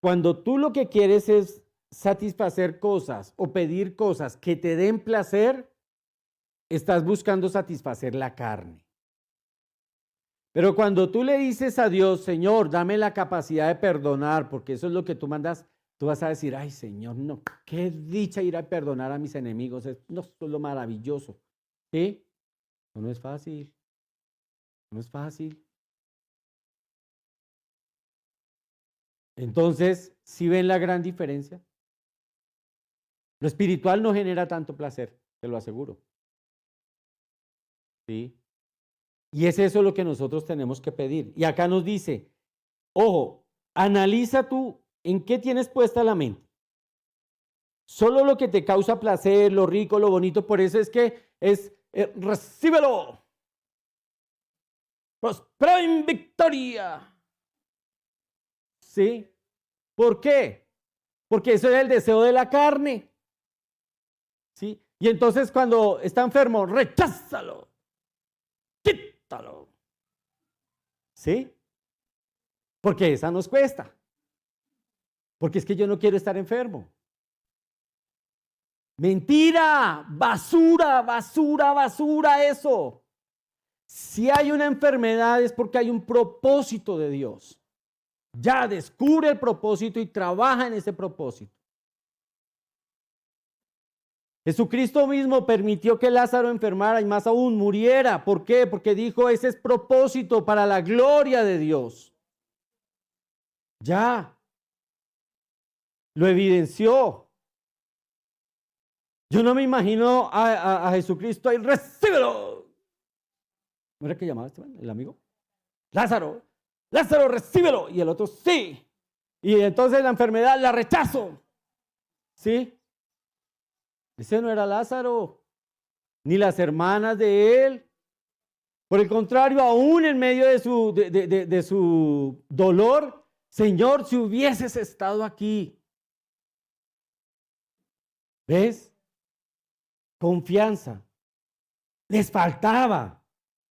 cuando tú lo que quieres es satisfacer cosas o pedir cosas que te den placer, estás buscando satisfacer la carne. Pero cuando tú le dices a Dios, Señor, dame la capacidad de perdonar, porque eso es lo que tú mandas, tú vas a decir, ay Señor, no, qué dicha ir a perdonar a mis enemigos, no, esto es lo maravilloso. ¿Sí? No es fácil, no es fácil. Entonces, ¿sí ven la gran diferencia? Lo espiritual no genera tanto placer, te lo aseguro. ¿Sí? Y es eso lo que nosotros tenemos que pedir. Y acá nos dice, ojo, analiza tú en qué tienes puesta la mente. Solo lo que te causa placer, lo rico, lo bonito, por eso es que recíbelo. Prospera en victoria. ¿Sí? ¿Por qué? Porque eso es el deseo de la carne. ¿Sí? Y entonces cuando está enfermo, recházalo. Quítalo. ¿Sí? Porque esa nos cuesta. Porque es que yo no quiero estar enfermo. Mentira, basura, basura, basura eso. Si hay una enfermedad es porque hay un propósito de Dios. Ya descubre el propósito y trabaja en ese propósito. Jesucristo mismo permitió que Lázaro enfermara y más aún muriera. ¿Por qué? Porque dijo, ese es propósito para la gloria de Dios. Ya. lo evidenció. Yo no me imagino a Jesucristo ahí, recíbelo. ¿No era que llamaba el amigo? Lázaro, Lázaro, recíbelo. Y el otro, sí. Y entonces la enfermedad la rechazo. ¿Sí? Ese no era Lázaro, ni las hermanas de él. Por el contrario, aún en medio de su dolor, Señor, si hubieses estado aquí. ¿Ves? Confianza. Les faltaba,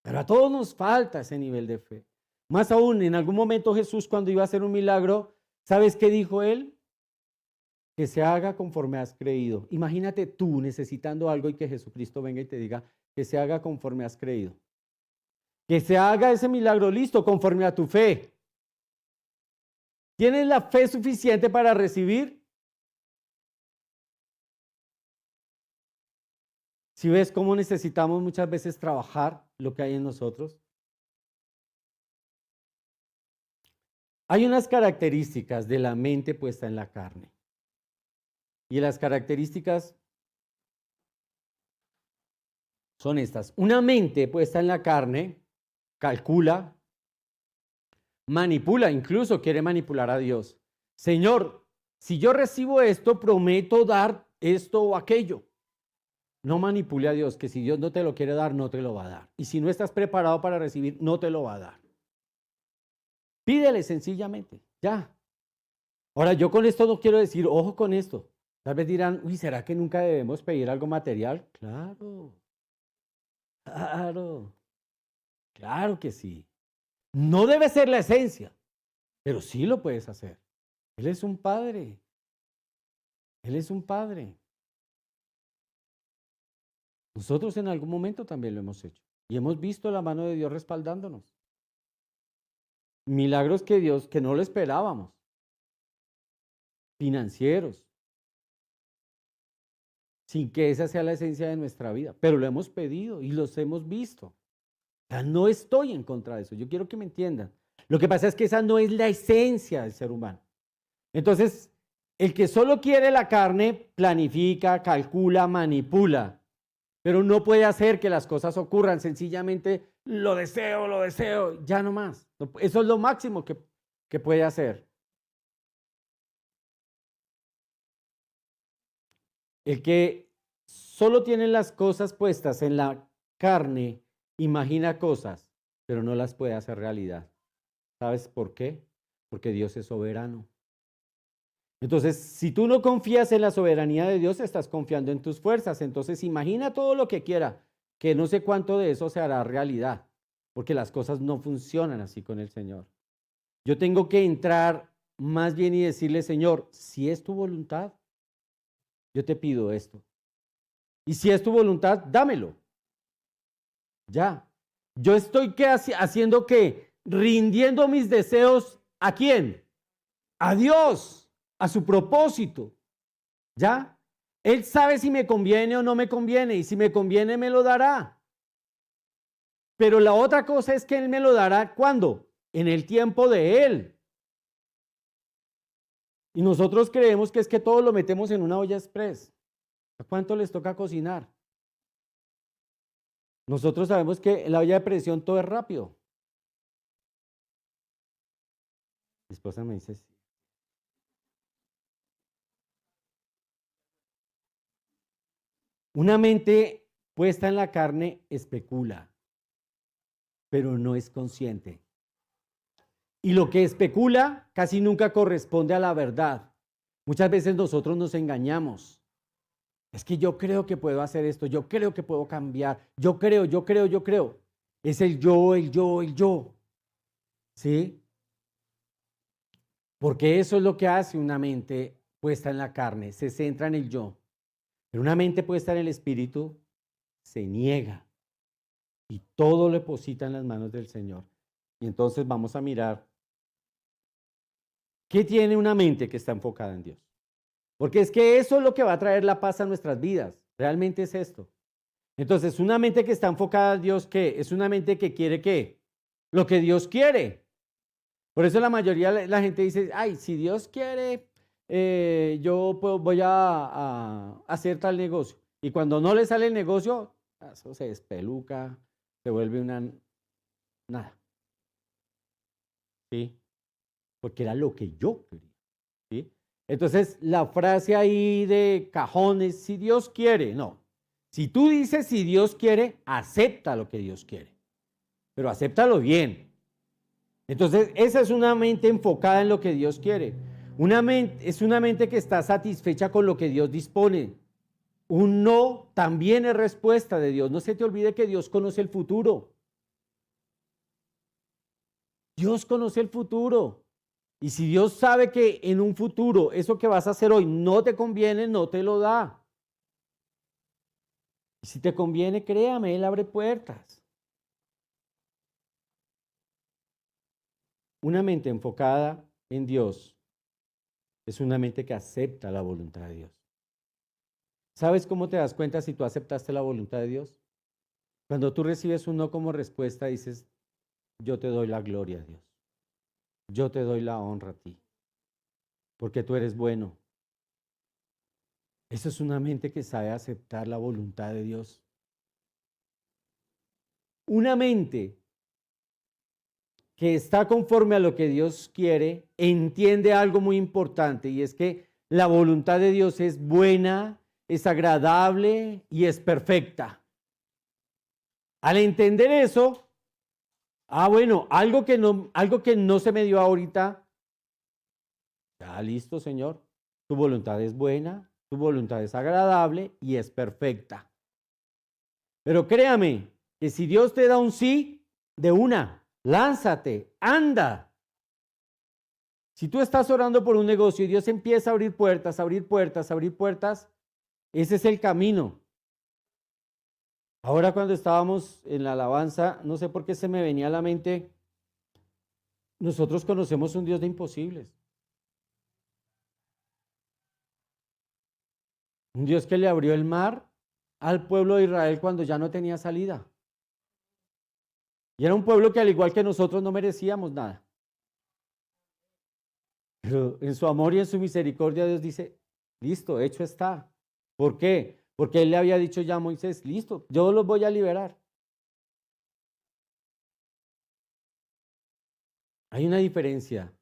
pero a todos nos falta ese nivel de fe. Más aún, en algún momento Jesús, cuando iba a hacer un milagro, ¿sabes qué dijo él? Que se haga conforme has creído. Imagínate tú necesitando algo y que Jesucristo venga y te diga que se haga conforme has creído. Que se haga ese milagro, listo, conforme a tu fe. ¿Tienes la fe suficiente para recibir? Si ves cómo necesitamos muchas veces trabajar lo que hay en nosotros. Hay unas características de la mente puesta en la carne. Y las características son estas. Una mente puesta en la carne calcula, manipula, incluso quiere manipular a Dios. Señor, si yo recibo esto, prometo dar esto o aquello. No manipule a Dios, que si Dios no te lo quiere dar, no te lo va a dar. Y si no estás preparado para recibir, no te lo va a dar. Pídele sencillamente, ya. Ahora, yo con esto no quiero decir, ojo con esto. Tal vez dirán, uy, ¿será que nunca debemos pedir algo material? Claro, claro, claro que sí. No debe ser la esencia, pero sí lo puedes hacer. Él es un padre. Él es un padre. Nosotros en algún momento también lo hemos hecho y hemos visto la mano de Dios respaldándonos. Milagros que no lo esperábamos. Financieros. Sin que esa sea la esencia de nuestra vida, pero lo hemos pedido y los hemos visto. O sea, no estoy en contra de eso, yo quiero que me entiendan. Lo que pasa es que esa no es la esencia del ser humano. Entonces, el que solo quiere la carne, planifica, calcula, manipula, pero no puede hacer que las cosas ocurran, sencillamente lo deseo, ya no más. Eso es lo máximo que puede hacer. El que solo tiene las cosas puestas en la carne, imagina cosas, pero no las puede hacer realidad. ¿Sabes por qué? Porque Dios es soberano. Entonces, si tú no confías en la soberanía de Dios, estás confiando en tus fuerzas. Entonces, imagina todo lo que quiera, que no sé cuánto de eso se hará realidad, porque las cosas no funcionan así con el Señor. Yo tengo que entrar más bien y decirle, Señor, si es tu voluntad, yo te pido esto. Y si es tu voluntad, dámelo. Ya. Yo estoy haciendo qué? Rindiendo mis deseos ¿a quién? A Dios, a su propósito. ¿Ya? Él sabe si me conviene o no me conviene, y si me conviene me lo dará. Pero la otra cosa es que Él me lo dará ¿cuándo? En el tiempo de Él. Y nosotros creemos que es que todo lo metemos en una olla express. ¿A cuánto les toca cocinar? Nosotros sabemos que en la olla de presión todo es rápido. Mi esposa me dice sí. Una mente puesta en la carne especula, pero no es consciente. Y lo que especula casi nunca corresponde a la verdad. Muchas veces nosotros nos engañamos. Es que yo creo que puedo hacer esto, yo creo que puedo cambiar, yo creo. Es el yo. ¿Sí? Porque eso es lo que hace una mente puesta en la carne, se centra en el yo. Pero una mente puesta en el espíritu se niega y todo lo deposita en las manos del Señor. Y entonces vamos a mirar qué tiene una mente que está enfocada en Dios. Porque es que eso es lo que va a traer la paz a nuestras vidas. Realmente es esto. Entonces, una mente que está enfocada en Dios, ¿qué? Es una mente que quiere ¿qué? Lo que Dios quiere. Por eso la mayoría de la gente dice, ay, si Dios quiere, voy a hacer tal negocio. Y cuando no le sale el negocio, eso se despeluca, se vuelve nada. ¿Sí? Porque era lo que yo quería. ¿Sí? Entonces, la frase ahí de cajón es, si Dios quiere, no. Si tú dices si Dios quiere, acepta lo que Dios quiere, pero acéptalo bien. Entonces, esa es una mente enfocada en lo que Dios quiere. Es una mente que está satisfecha con lo que Dios dispone. Un no también es respuesta de Dios. No se te olvide que Dios conoce el futuro. Dios conoce el futuro. Y si Dios sabe que en un futuro eso que vas a hacer hoy no te conviene, no te lo da. Y si te conviene, créame, Él abre puertas. Una mente enfocada en Dios es una mente que acepta la voluntad de Dios. ¿Sabes cómo te das cuenta si tú aceptaste la voluntad de Dios? Cuando tú recibes un no como respuesta, dices, yo te doy la gloria a Dios. Yo te doy la honra a ti, porque tú eres bueno. Eso es una mente que sabe aceptar la voluntad de Dios. Una mente que está conforme a lo que Dios quiere, entiende algo muy importante, y es que la voluntad de Dios es buena, es agradable y es perfecta. Al entender eso, bueno, algo que no se me dio ahorita, ya listo, Señor, tu voluntad es buena, tu voluntad es agradable y es perfecta. Pero créame que si Dios te da un sí, de una, lánzate, anda. Si tú estás orando por un negocio y Dios empieza a abrir puertas, abrir puertas, abrir puertas, ese es el camino. Ahora cuando estábamos en la alabanza, no sé por qué se me venía a la mente, nosotros conocemos un Dios de imposibles. Un Dios que le abrió el mar al pueblo de Israel cuando ya no tenía salida. Y era un pueblo que al igual que nosotros no merecíamos nada. Pero en su amor y en su misericordia Dios dice, listo, hecho está. ¿Por qué? Porque Él le había dicho ya a Moisés, listo, yo los voy a liberar. Hay una diferencia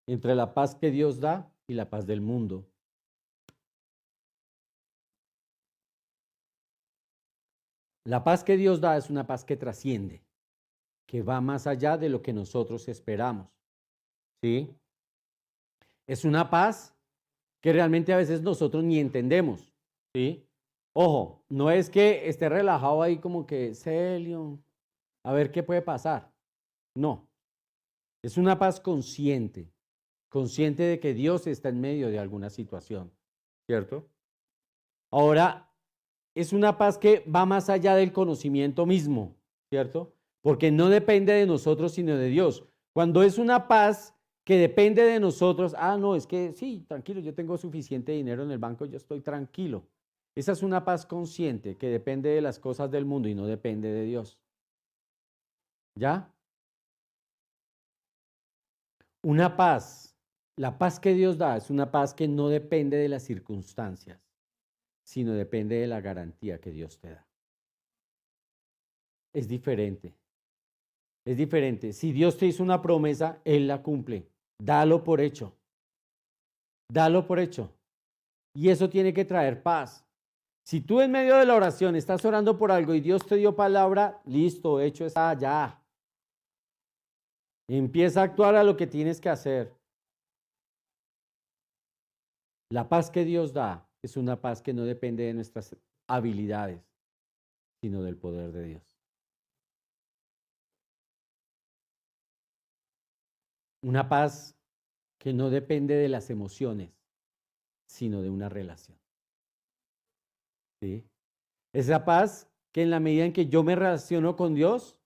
entre la paz que Dios da y la paz del mundo. La paz que Dios da es una paz que trasciende, que va más allá de lo que nosotros esperamos. ¿Sí? Es una paz que realmente a veces nosotros ni entendemos. ¿Sí? Ojo, no es que esté relajado ahí como que, Celio, a ver qué puede pasar. No, es una paz consciente, consciente de que Dios está en medio de alguna situación, ¿cierto? Ahora, es una paz que va más allá del conocimiento mismo, ¿cierto? Porque no depende de nosotros, sino de Dios. Cuando es una paz que depende de nosotros, no, es que sí, tranquilo, yo tengo suficiente dinero en el banco, yo estoy tranquilo. Esa es una paz consciente que depende de las cosas del mundo y no depende de Dios. ¿Ya? Una paz, la paz que Dios da es una paz que no depende de las circunstancias, sino depende de la garantía que Dios te da. Es diferente. Es diferente. Si Dios te hizo una promesa, Él la cumple. Dalo por hecho. Dalo por hecho. Y eso tiene que traer paz. Si tú en medio de la oración estás orando por algo y Dios te dio palabra, listo, hecho está, ya. Empieza a actuar a lo que tienes que hacer. La paz que Dios da es una paz que no depende de nuestras habilidades, sino del poder de Dios. Una paz que no depende de las emociones, sino de una relación. ¿Sí? Esa paz que en la medida en que yo me relaciono con Dios,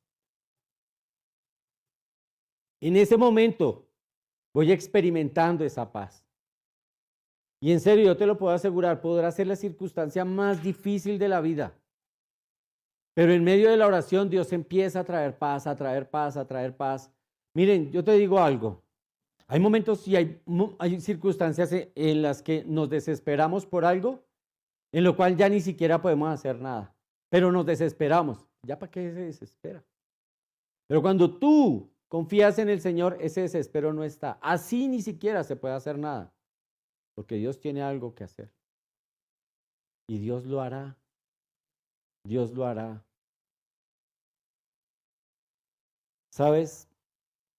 en ese momento voy experimentando esa paz. Y en serio, yo te lo puedo asegurar, podrá ser la circunstancia más difícil de la vida. Pero en medio de la oración Dios empieza a traer paz, a traer paz, a traer paz. Miren, yo te digo algo. Hay momentos y hay circunstancias en las que nos desesperamos por algo, en lo cual ya ni siquiera podemos hacer nada, pero nos desesperamos. ¿Ya para qué se desespera? Pero cuando tú confías en el Señor, ese desespero no está. Así ni siquiera se puede hacer nada, porque Dios tiene algo que hacer. Y Dios lo hará. Dios lo hará. ¿Sabes?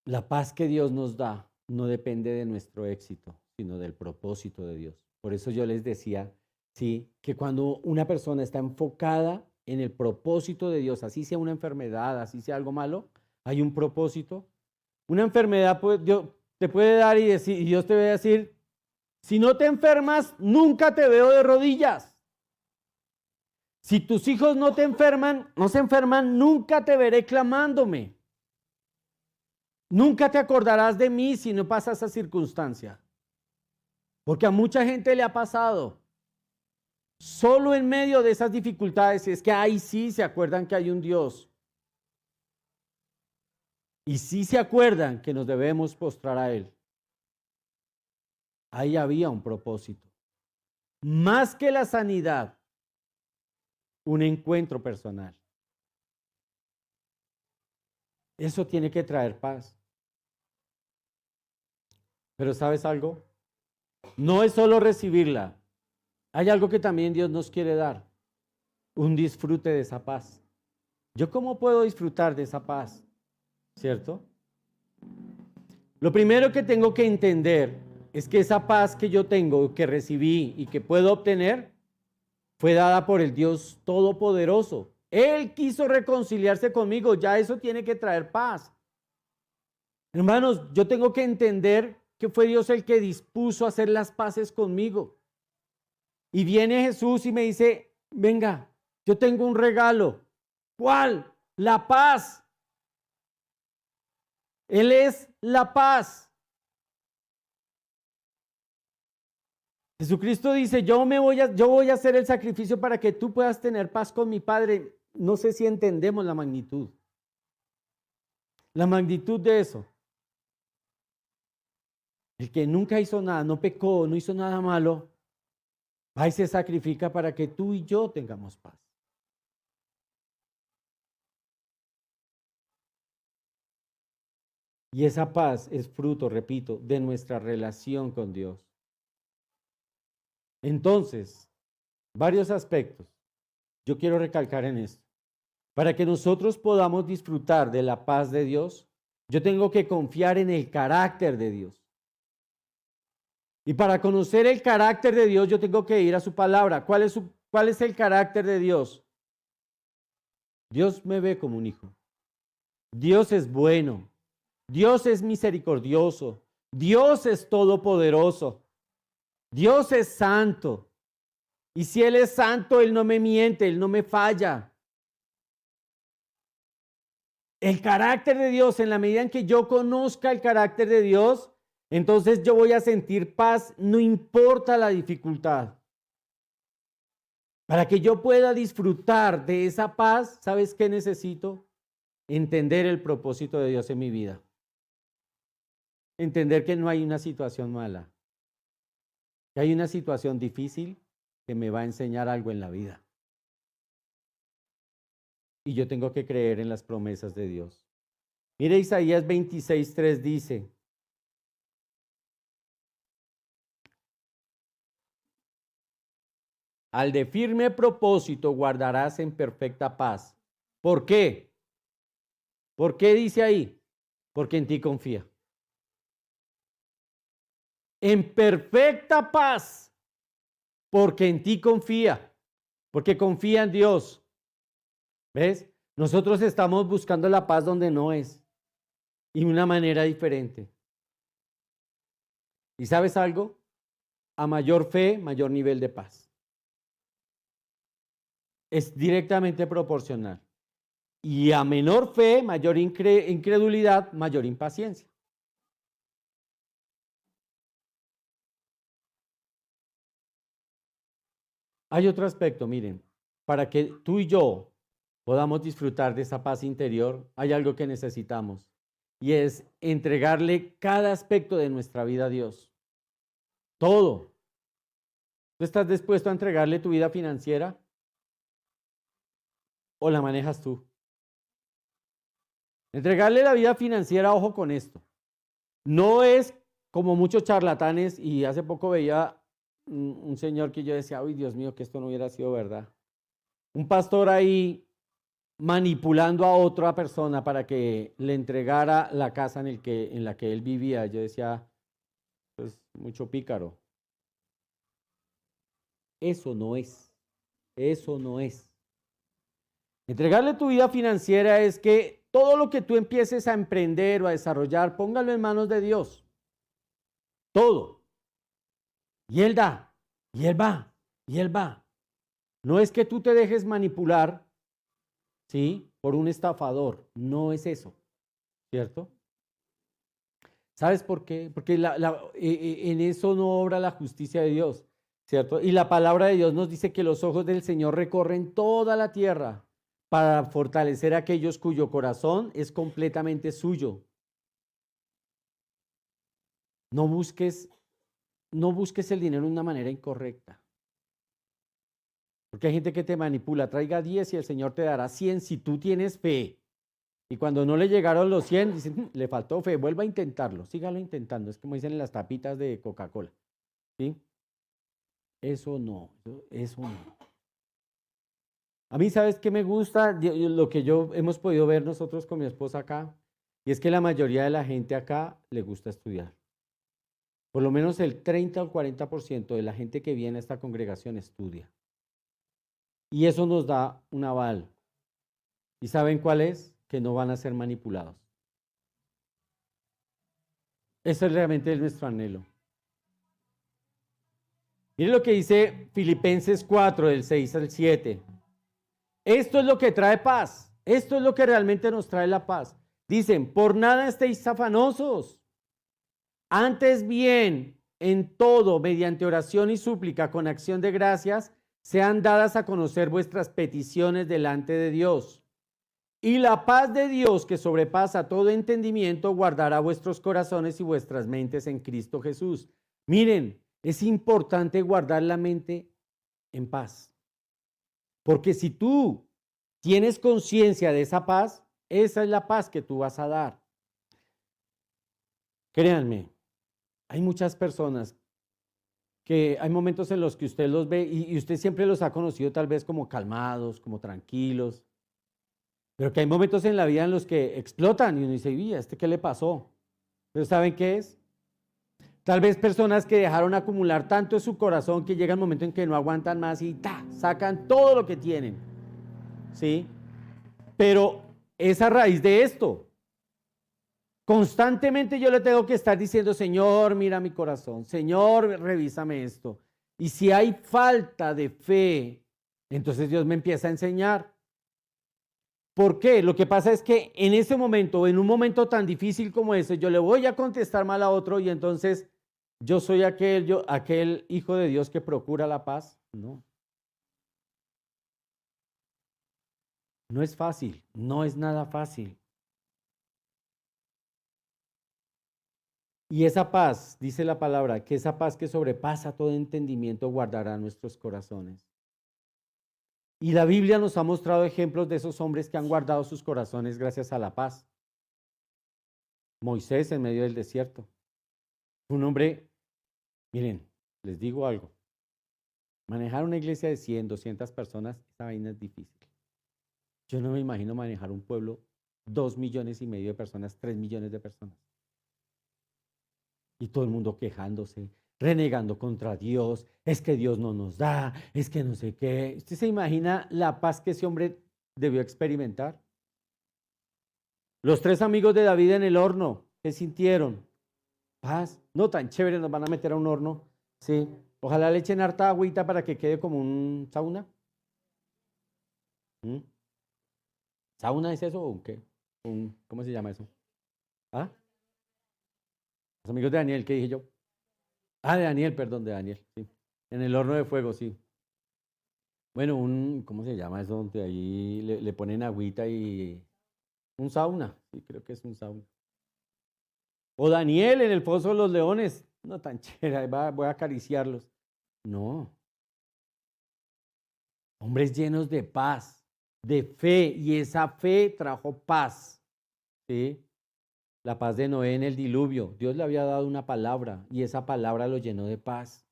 La paz que Dios nos da no depende de nuestro éxito, sino del propósito de Dios. Por eso yo les decía, sí, que cuando una persona está enfocada en el propósito de Dios, así sea una enfermedad, así sea algo malo, hay un propósito. Una enfermedad te puede dar y Dios te va a decir, si no te enfermas, nunca te veo de rodillas. Si tus hijos no se enferman, nunca te veré clamándome. Nunca te acordarás de mí si no pasa esa circunstancia. Porque a mucha gente le ha pasado. Solo en medio de esas dificultades es que ahí sí se acuerdan que hay un Dios. Y sí se acuerdan que nos debemos postrar a Él. Ahí había un propósito. Más que la sanidad, un encuentro personal. Eso tiene que traer paz. Pero ¿sabes algo? No es solo recibirla. Hay algo que también Dios nos quiere dar. Un disfrute de esa paz. ¿Yo cómo puedo disfrutar de esa paz? ¿Cierto? Lo primero que tengo que entender es que esa paz que yo tengo, que recibí y que puedo obtener, fue dada por el Dios Todopoderoso. Él quiso reconciliarse conmigo. Ya eso tiene que traer paz. Hermanos, yo tengo que entender que fue Dios el que dispuso hacer las paces conmigo. Y viene Jesús y me dice, venga, yo tengo un regalo. ¿Cuál? La paz. Él es la paz. Jesucristo dice, yo voy a hacer el sacrificio para que tú puedas tener paz con mi Padre. No sé si entendemos la magnitud. La magnitud de eso. El que nunca hizo nada, no pecó, no hizo nada malo, va y se sacrifica para que tú y yo tengamos paz. Y esa paz es fruto, repito, de nuestra relación con Dios. Entonces, varios aspectos. Yo quiero recalcar en esto. Para que nosotros podamos disfrutar de la paz de Dios, yo tengo que confiar en el carácter de Dios. Y para conocer el carácter de Dios, yo tengo que ir a su palabra. ¿Cuál es el carácter de Dios? Dios me ve como un hijo. Dios es bueno. Dios es misericordioso. Dios es todopoderoso. Dios es santo. Y si Él es santo, Él no me miente, Él no me falla. El carácter de Dios, en la medida en que yo conozca el carácter de Dios, entonces yo voy a sentir paz, no importa la dificultad. Para que yo pueda disfrutar de esa paz, ¿sabes qué necesito? Entender el propósito de Dios en mi vida. Entender que no hay una situación mala, que hay una situación difícil que me va a enseñar algo en la vida. Y yo tengo que creer en las promesas de Dios. Mire, Isaías 26:3 dice, al de firme propósito guardarás en perfecta paz. ¿Por qué? ¿Por qué dice ahí? Porque en ti confía. En perfecta paz, porque en ti confía, porque confía en Dios. ¿Ves? Nosotros estamos buscando la paz donde no es y de una manera diferente. ¿Y sabes algo? A mayor fe, mayor nivel de paz. Es directamente proporcional. Y a menor fe, mayor incredulidad, mayor impaciencia. Hay otro aspecto, miren, para que tú y yo podamos disfrutar de esa paz interior, hay algo que necesitamos, y es entregarle cada aspecto de nuestra vida a Dios. Todo. ¿Tú estás dispuesto a entregarle tu vida financiera? ¿O la manejas tú? Entregarle la vida financiera, ojo con esto. No es como muchos charlatanes, y hace poco veía un señor que yo decía, uy, Dios mío, que esto no hubiera sido verdad. Un pastor ahí manipulando a otra persona para que le entregara la casa en la que él vivía. Yo decía, pues mucho pícaro. Eso no es. Eso no es. Entregarle tu vida financiera es que todo lo que tú empieces a emprender o a desarrollar, póngalo en manos de Dios. Todo. Y Él da, y Él va, y Él va. No es que tú te dejes manipular, ¿sí?, por un estafador. No es eso, ¿cierto? ¿Sabes por qué? Porque en eso no obra la justicia de Dios, ¿cierto? Y la palabra de Dios nos dice que los ojos del Señor recorren toda la tierra para fortalecer a aquellos cuyo corazón es completamente suyo. No busques el dinero de una manera incorrecta. Porque hay gente que te manipula, traiga 10 y el Señor te dará 100 si tú tienes fe. Y cuando no le llegaron los 100, dicen, le faltó fe, vuelva a intentarlo, sígalo intentando. Es como dicen en las tapitas de Coca-Cola. ¿Sí? Eso no, eso no. A mí, ¿sabes qué me gusta? Lo que hemos podido ver nosotros con mi esposa acá, y es que la mayoría de la gente acá le gusta estudiar. Por lo menos el 30 o 40% de la gente que viene a esta congregación estudia. Y eso nos da un aval. ¿Y saben cuál es? Que no van a ser manipulados. Eso es realmente nuestro anhelo. Miren lo que dice Filipenses 4, del 6 al 7. Esto es lo que trae paz. Esto es lo que realmente nos trae la paz. Dicen, por nada estéis afanosos. Antes bien, en todo, mediante oración y súplica, con acción de gracias, sean dadas a conocer vuestras peticiones delante de Dios. Y la paz de Dios, que sobrepasa todo entendimiento, guardará vuestros corazones y vuestras mentes en Cristo Jesús. Miren, es importante guardar la mente en paz. Porque si tú tienes conciencia de esa paz, esa es la paz que tú vas a dar. Créanme, hay muchas personas que hay momentos en los que usted los ve y usted siempre los ha conocido tal vez como calmados, como tranquilos, pero que hay momentos en la vida en los que explotan y uno dice, ¿y este qué le pasó? Pero ¿saben qué es? Tal vez personas que dejaron acumular tanto en su corazón que llega el momento en que no aguantan más y sacan todo lo que tienen, ¿sí? Pero es a raíz de esto. Constantemente yo le tengo que estar diciendo, Señor, mira mi corazón, Señor, revísame esto. Y si hay falta de fe, entonces Dios me empieza a enseñar. ¿Por qué? Lo que pasa es que en ese momento, en un momento tan difícil como ese, yo le voy a contestar mal a otro y entonces yo soy aquel hijo de Dios que procura la paz. No. No es fácil, no es nada fácil. Y esa paz, dice la palabra, que esa paz que sobrepasa todo entendimiento guardará nuestros corazones. Y la Biblia nos ha mostrado ejemplos de esos hombres que han guardado sus corazones gracias a la paz. Moisés en medio del desierto. Un hombre, miren, les digo algo. Manejar una iglesia de 100, 200 personas, esa vaina es difícil. Yo no me imagino manejar un pueblo, 2,5 millones de personas, 3 millones de personas. Y todo el mundo quejándose, renegando contra Dios, es que Dios no nos da, es que no sé qué. ¿Usted se imagina la paz que ese hombre debió experimentar? Los 3 amigos de David en el horno, ¿qué sintieron? Paz, no tan chévere, nos van a meter a un horno, sí. Ojalá le echen harta agüita para que quede como un sauna. ¿Mm? ¿Sauna es eso o qué? ¿Cómo se llama eso? ¿Ah? Los amigos de Daniel, ¿qué dije yo? De Daniel, perdón, de Daniel, sí. En el horno de fuego, sí. Bueno, ¿cómo se llama eso? Donde ahí le ponen agüita y un sauna, sí, creo que es un sauna. O Daniel en el foso de los leones. No tan chévere, voy a acariciarlos. No. Hombres llenos de paz, de fe, y esa fe trajo paz. ¿Sí? La paz de Noé en el diluvio. Dios le había dado una palabra y esa palabra lo llenó de paz.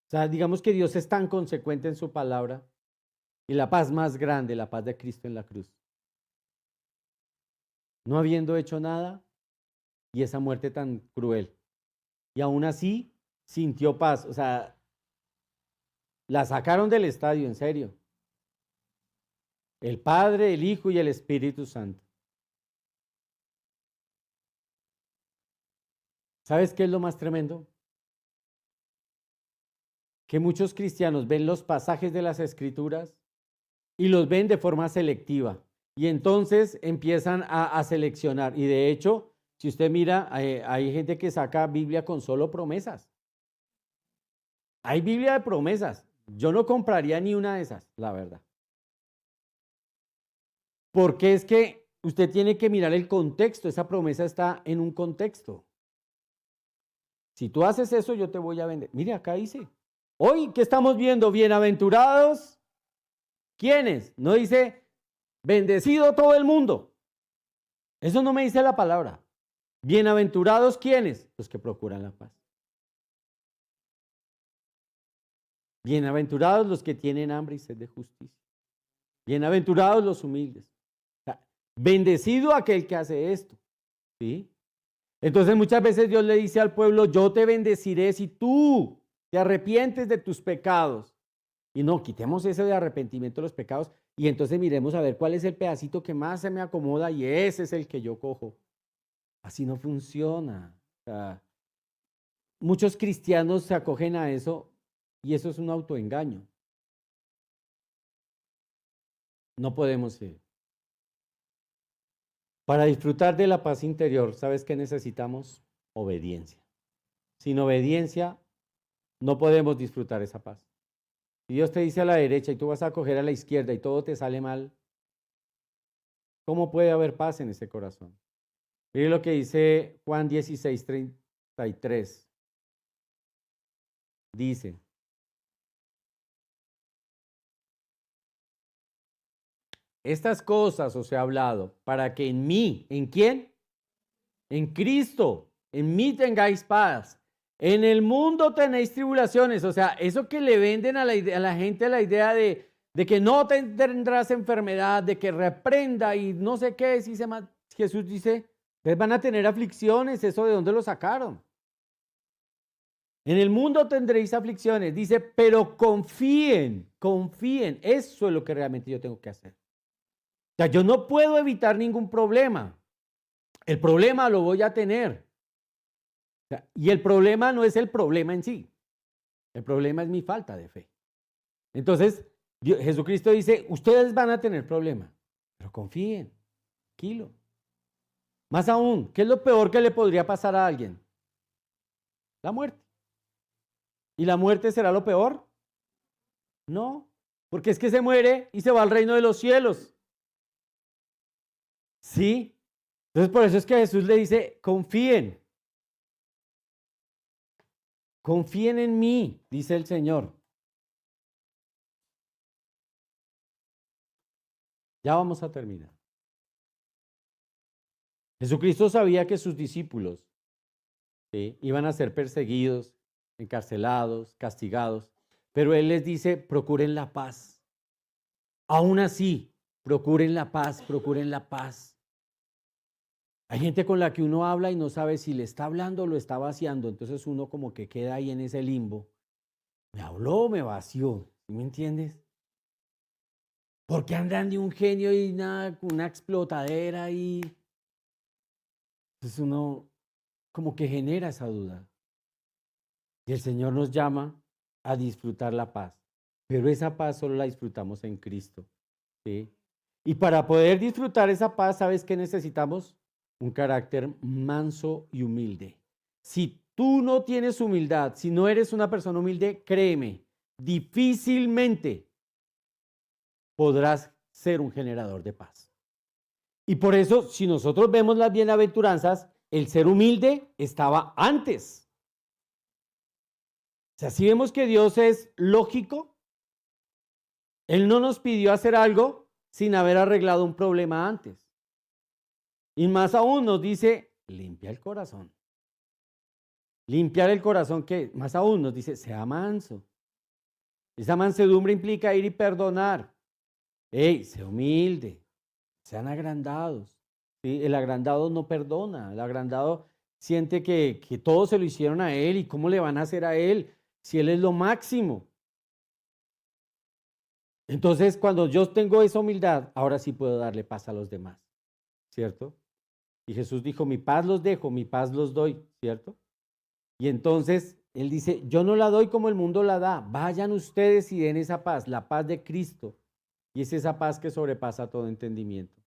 O sea, digamos que Dios es tan consecuente en su palabra y la paz más grande, la paz de Cristo en la cruz. No habiendo hecho nada y esa muerte tan cruel. Y aún así sintió paz. O sea, la sacaron del estadio, en serio. El Padre, el Hijo y el Espíritu Santo. ¿Sabes qué es lo más tremendo? Que muchos cristianos ven los pasajes de las Escrituras y los ven de forma selectiva. Y entonces empiezan a seleccionar. Y de hecho, si usted mira, hay gente que saca Biblia con solo promesas. Hay Biblia de promesas. Yo no compraría ni una de esas, la verdad. Porque es que usted tiene que mirar el contexto. Esa promesa está en un contexto. Si tú haces eso, yo te voy a vender. Mire, acá dice. Hoy, ¿qué estamos viendo? Bienaventurados. ¿Quiénes? No dice bendecido todo el mundo. Eso no me dice la palabra. Bienaventurados, ¿quiénes? Los que procuran la paz. Bienaventurados los que tienen hambre y sed de justicia. Bienaventurados los humildes. O sea, bendecido aquel que hace esto. ¿Sí? Entonces muchas veces Dios le dice al pueblo, yo te bendeciré si tú te arrepientes de tus pecados. Y no, quitemos ese de arrepentimiento de los pecados y entonces miremos a ver cuál es el pedacito que más se me acomoda y ese es el que yo cojo. Así no funciona. O sea, muchos cristianos se acogen a eso y eso es un autoengaño. No podemos ser. Para disfrutar de la paz interior, ¿sabes qué necesitamos? Obediencia. Sin obediencia no podemos disfrutar esa paz. Si Dios te dice a la derecha y tú vas a coger a la izquierda y todo te sale mal, ¿cómo puede haber paz en ese corazón? Mire lo que dice Juan 16:33. Dice, estas cosas os he hablado para que en mí, ¿en quién? En Cristo, en mí tengáis paz. En el mundo tenéis tribulaciones. O sea, eso que le venden a la gente la idea de que no tendrás enfermedad, de que reprenda y no sé qué. Jesús dice, ustedes van a tener aflicciones. ¿Eso de dónde lo sacaron? En el mundo tendréis aflicciones. Dice, pero confíen. Eso es lo que realmente yo tengo que hacer. O sea, yo no puedo evitar ningún problema. El problema lo voy a tener. O sea, y el problema no es el problema en sí. El problema es mi falta de fe. Entonces, Jesucristo dice, ustedes van a tener problemas, pero confíen, tranquilo. Más aún, ¿qué es lo peor que le podría pasar a alguien? La muerte. ¿Y la muerte será lo peor? No, porque es que se muere y se va al reino de los cielos. ¿Sí? Entonces por eso es que Jesús le dice, confíen. Confíen en mí, dice el Señor. Ya vamos a terminar. Jesucristo sabía que sus discípulos, ¿sí?, iban a ser perseguidos, encarcelados, castigados, pero Él les dice, procuren la paz. Aún así, procuren la paz, procuren la paz. Hay gente con la que uno habla y no sabe si le está hablando o lo está vaciando, entonces uno como que queda ahí en ese limbo. ¿Me habló o me vació? ¿Sí me entiendes? Porque andan de un genio y una explotadera y entonces uno como que genera esa duda. Y el Señor nos llama a disfrutar la paz, pero esa paz solo la disfrutamos en Cristo, ¿sí? Y para poder disfrutar esa paz, ¿sabes qué necesitamos? Un carácter manso y humilde. Si tú no tienes humildad, si no eres una persona humilde, créeme, difícilmente podrás ser un generador de paz. Y por eso, si nosotros vemos las bienaventuranzas, el ser humilde estaba antes. O sea, si vemos que Dios es lógico, Él no nos pidió hacer algo sin haber arreglado un problema antes. Y más aún nos dice, limpia el corazón. Limpiar el corazón, que más aún nos dice, sea manso. Esa mansedumbre implica ir y perdonar. Ey, sea humilde, sean agrandados. ¿Sí? El agrandado no perdona, el agrandado siente que todo se lo hicieron a él y cómo le van a hacer a él si él es lo máximo. Entonces, cuando yo tengo esa humildad, ahora sí puedo darle paz a los demás, ¿cierto? Y Jesús dijo, mi paz los dejo, mi paz los doy, ¿cierto? Y entonces Él dice, yo no la doy como el mundo la da, vayan ustedes y den esa paz, la paz de Cristo. Y es esa paz que sobrepasa todo entendimiento.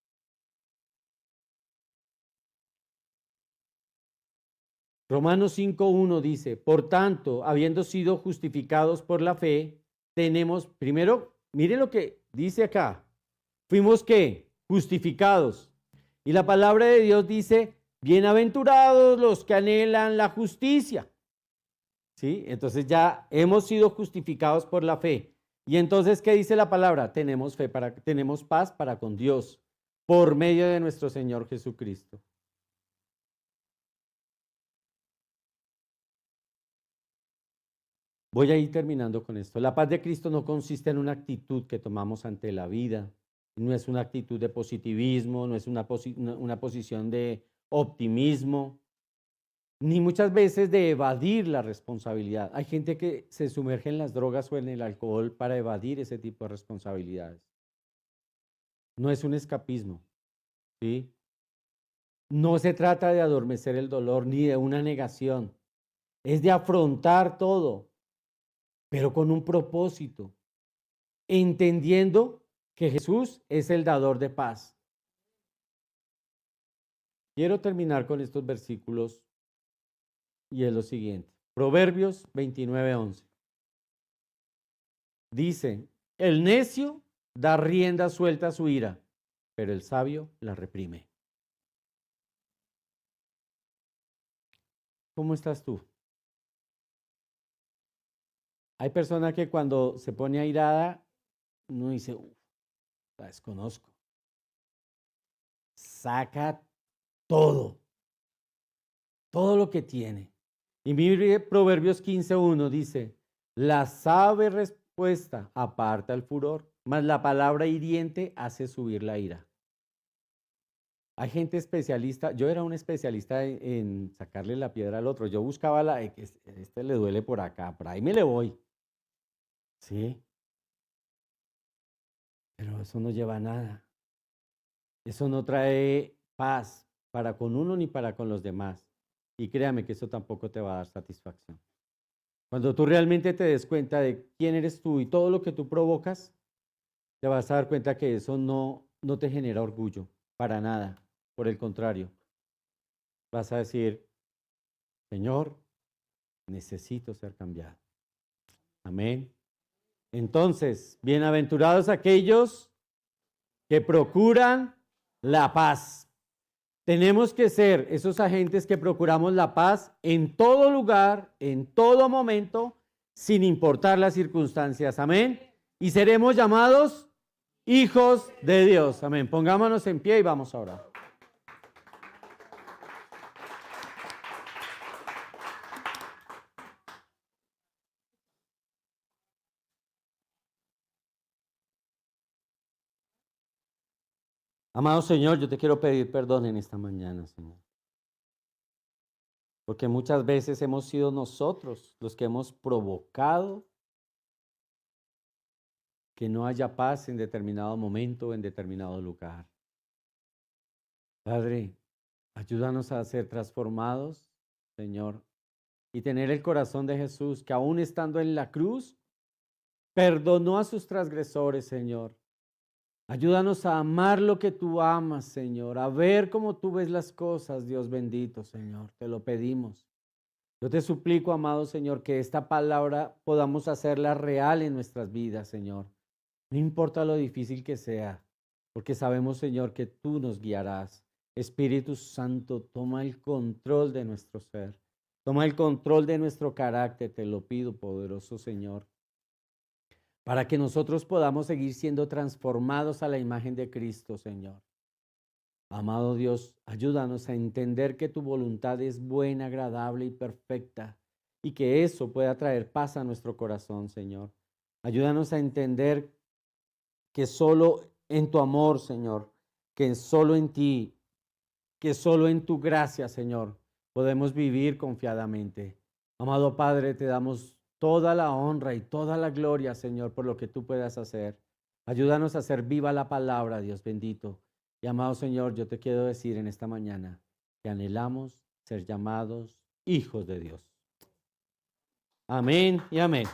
Romanos 5:1 dice, por tanto, habiendo sido justificados por la fe, tenemos, primero, mire lo que dice acá, fuimos ¿qué? Justificados. Y la palabra de Dios dice, bienaventurados los que anhelan la justicia. ¿Sí? Entonces ya hemos sido justificados por la fe. Y entonces, ¿qué dice la palabra? Tenemos paz para con Dios por medio de nuestro Señor Jesucristo. Voy a ir terminando con esto. La paz de Cristo no consiste en una actitud que tomamos ante la vida, no es una actitud de positivismo, no es una posición de optimismo, ni muchas veces de evadir la responsabilidad. Hay gente que se sumerge en las drogas o en el alcohol para evadir ese tipo de responsabilidades. No es un escapismo, ¿sí? No se trata de adormecer el dolor ni de una negación. Es de afrontar todo, pero con un propósito, entendiendo que Jesús es el dador de paz. Quiero terminar con estos versículos y es lo siguiente. Proverbios 29:11. Dice, el necio da rienda suelta a su ira, pero el sabio la reprime. ¿Cómo estás tú? Hay personas que cuando se pone airada, uno dice, la desconozco. Saca todo lo que tiene. Y mire Proverbios 15:1 dice, la sabe respuesta aparta el furor, mas la palabra hiriente hace subir la ira. Hay gente especialista, yo era un especialista en sacarle la piedra al otro, yo buscaba este le duele por acá, por ahí me le voy. ¿Sí? Pero eso no lleva a nada. Eso no trae paz para con uno ni para con los demás. Y créame que eso tampoco te va a dar satisfacción. Cuando tú realmente te des cuenta de quién eres tú y todo lo que tú provocas, te vas a dar cuenta que eso no te genera orgullo, para nada. Por el contrario, vas a decir, Señor, necesito ser cambiado. Amén. Entonces, bienaventurados aquellos que procuran la paz. Tenemos que ser esos agentes que procuramos la paz en todo lugar, en todo momento, sin importar las circunstancias. Amén. Y seremos llamados hijos de Dios. Amén. Pongámonos en pie y vamos a orar. Amado Señor, yo te quiero pedir perdón en esta mañana, Señor. Porque muchas veces hemos sido nosotros los que hemos provocado que no haya paz en determinado momento, en determinado lugar. Padre, ayúdanos a ser transformados, Señor, y tener el corazón de Jesús, que aún estando en la cruz, perdonó a sus transgresores, Señor. Ayúdanos a amar lo que tú amas, Señor, a ver cómo tú ves las cosas, Dios bendito, Señor, te lo pedimos. Yo te suplico, amado Señor, que esta palabra podamos hacerla real en nuestras vidas, Señor. No importa lo difícil que sea, porque sabemos, Señor, que tú nos guiarás Espíritu Santo, toma el control de nuestro ser. Toma el control de nuestro carácter, te lo pido, poderoso Señor, para que nosotros podamos seguir siendo transformados a la imagen de Cristo, Señor. Amado Dios, ayúdanos a entender que tu voluntad es buena, agradable y perfecta, y que eso pueda traer paz a nuestro corazón, Señor. Ayúdanos a entender que solo en tu amor, Señor, que solo en ti, que solo en tu gracia, Señor, podemos vivir confiadamente. Amado Padre, te damos toda la honra y toda la gloria, Señor, por lo que tú puedas hacer. Ayúdanos a hacer viva la palabra, Dios bendito. Y amado Señor, yo te quiero decir en esta mañana que anhelamos ser llamados hijos de Dios. Amén y amén.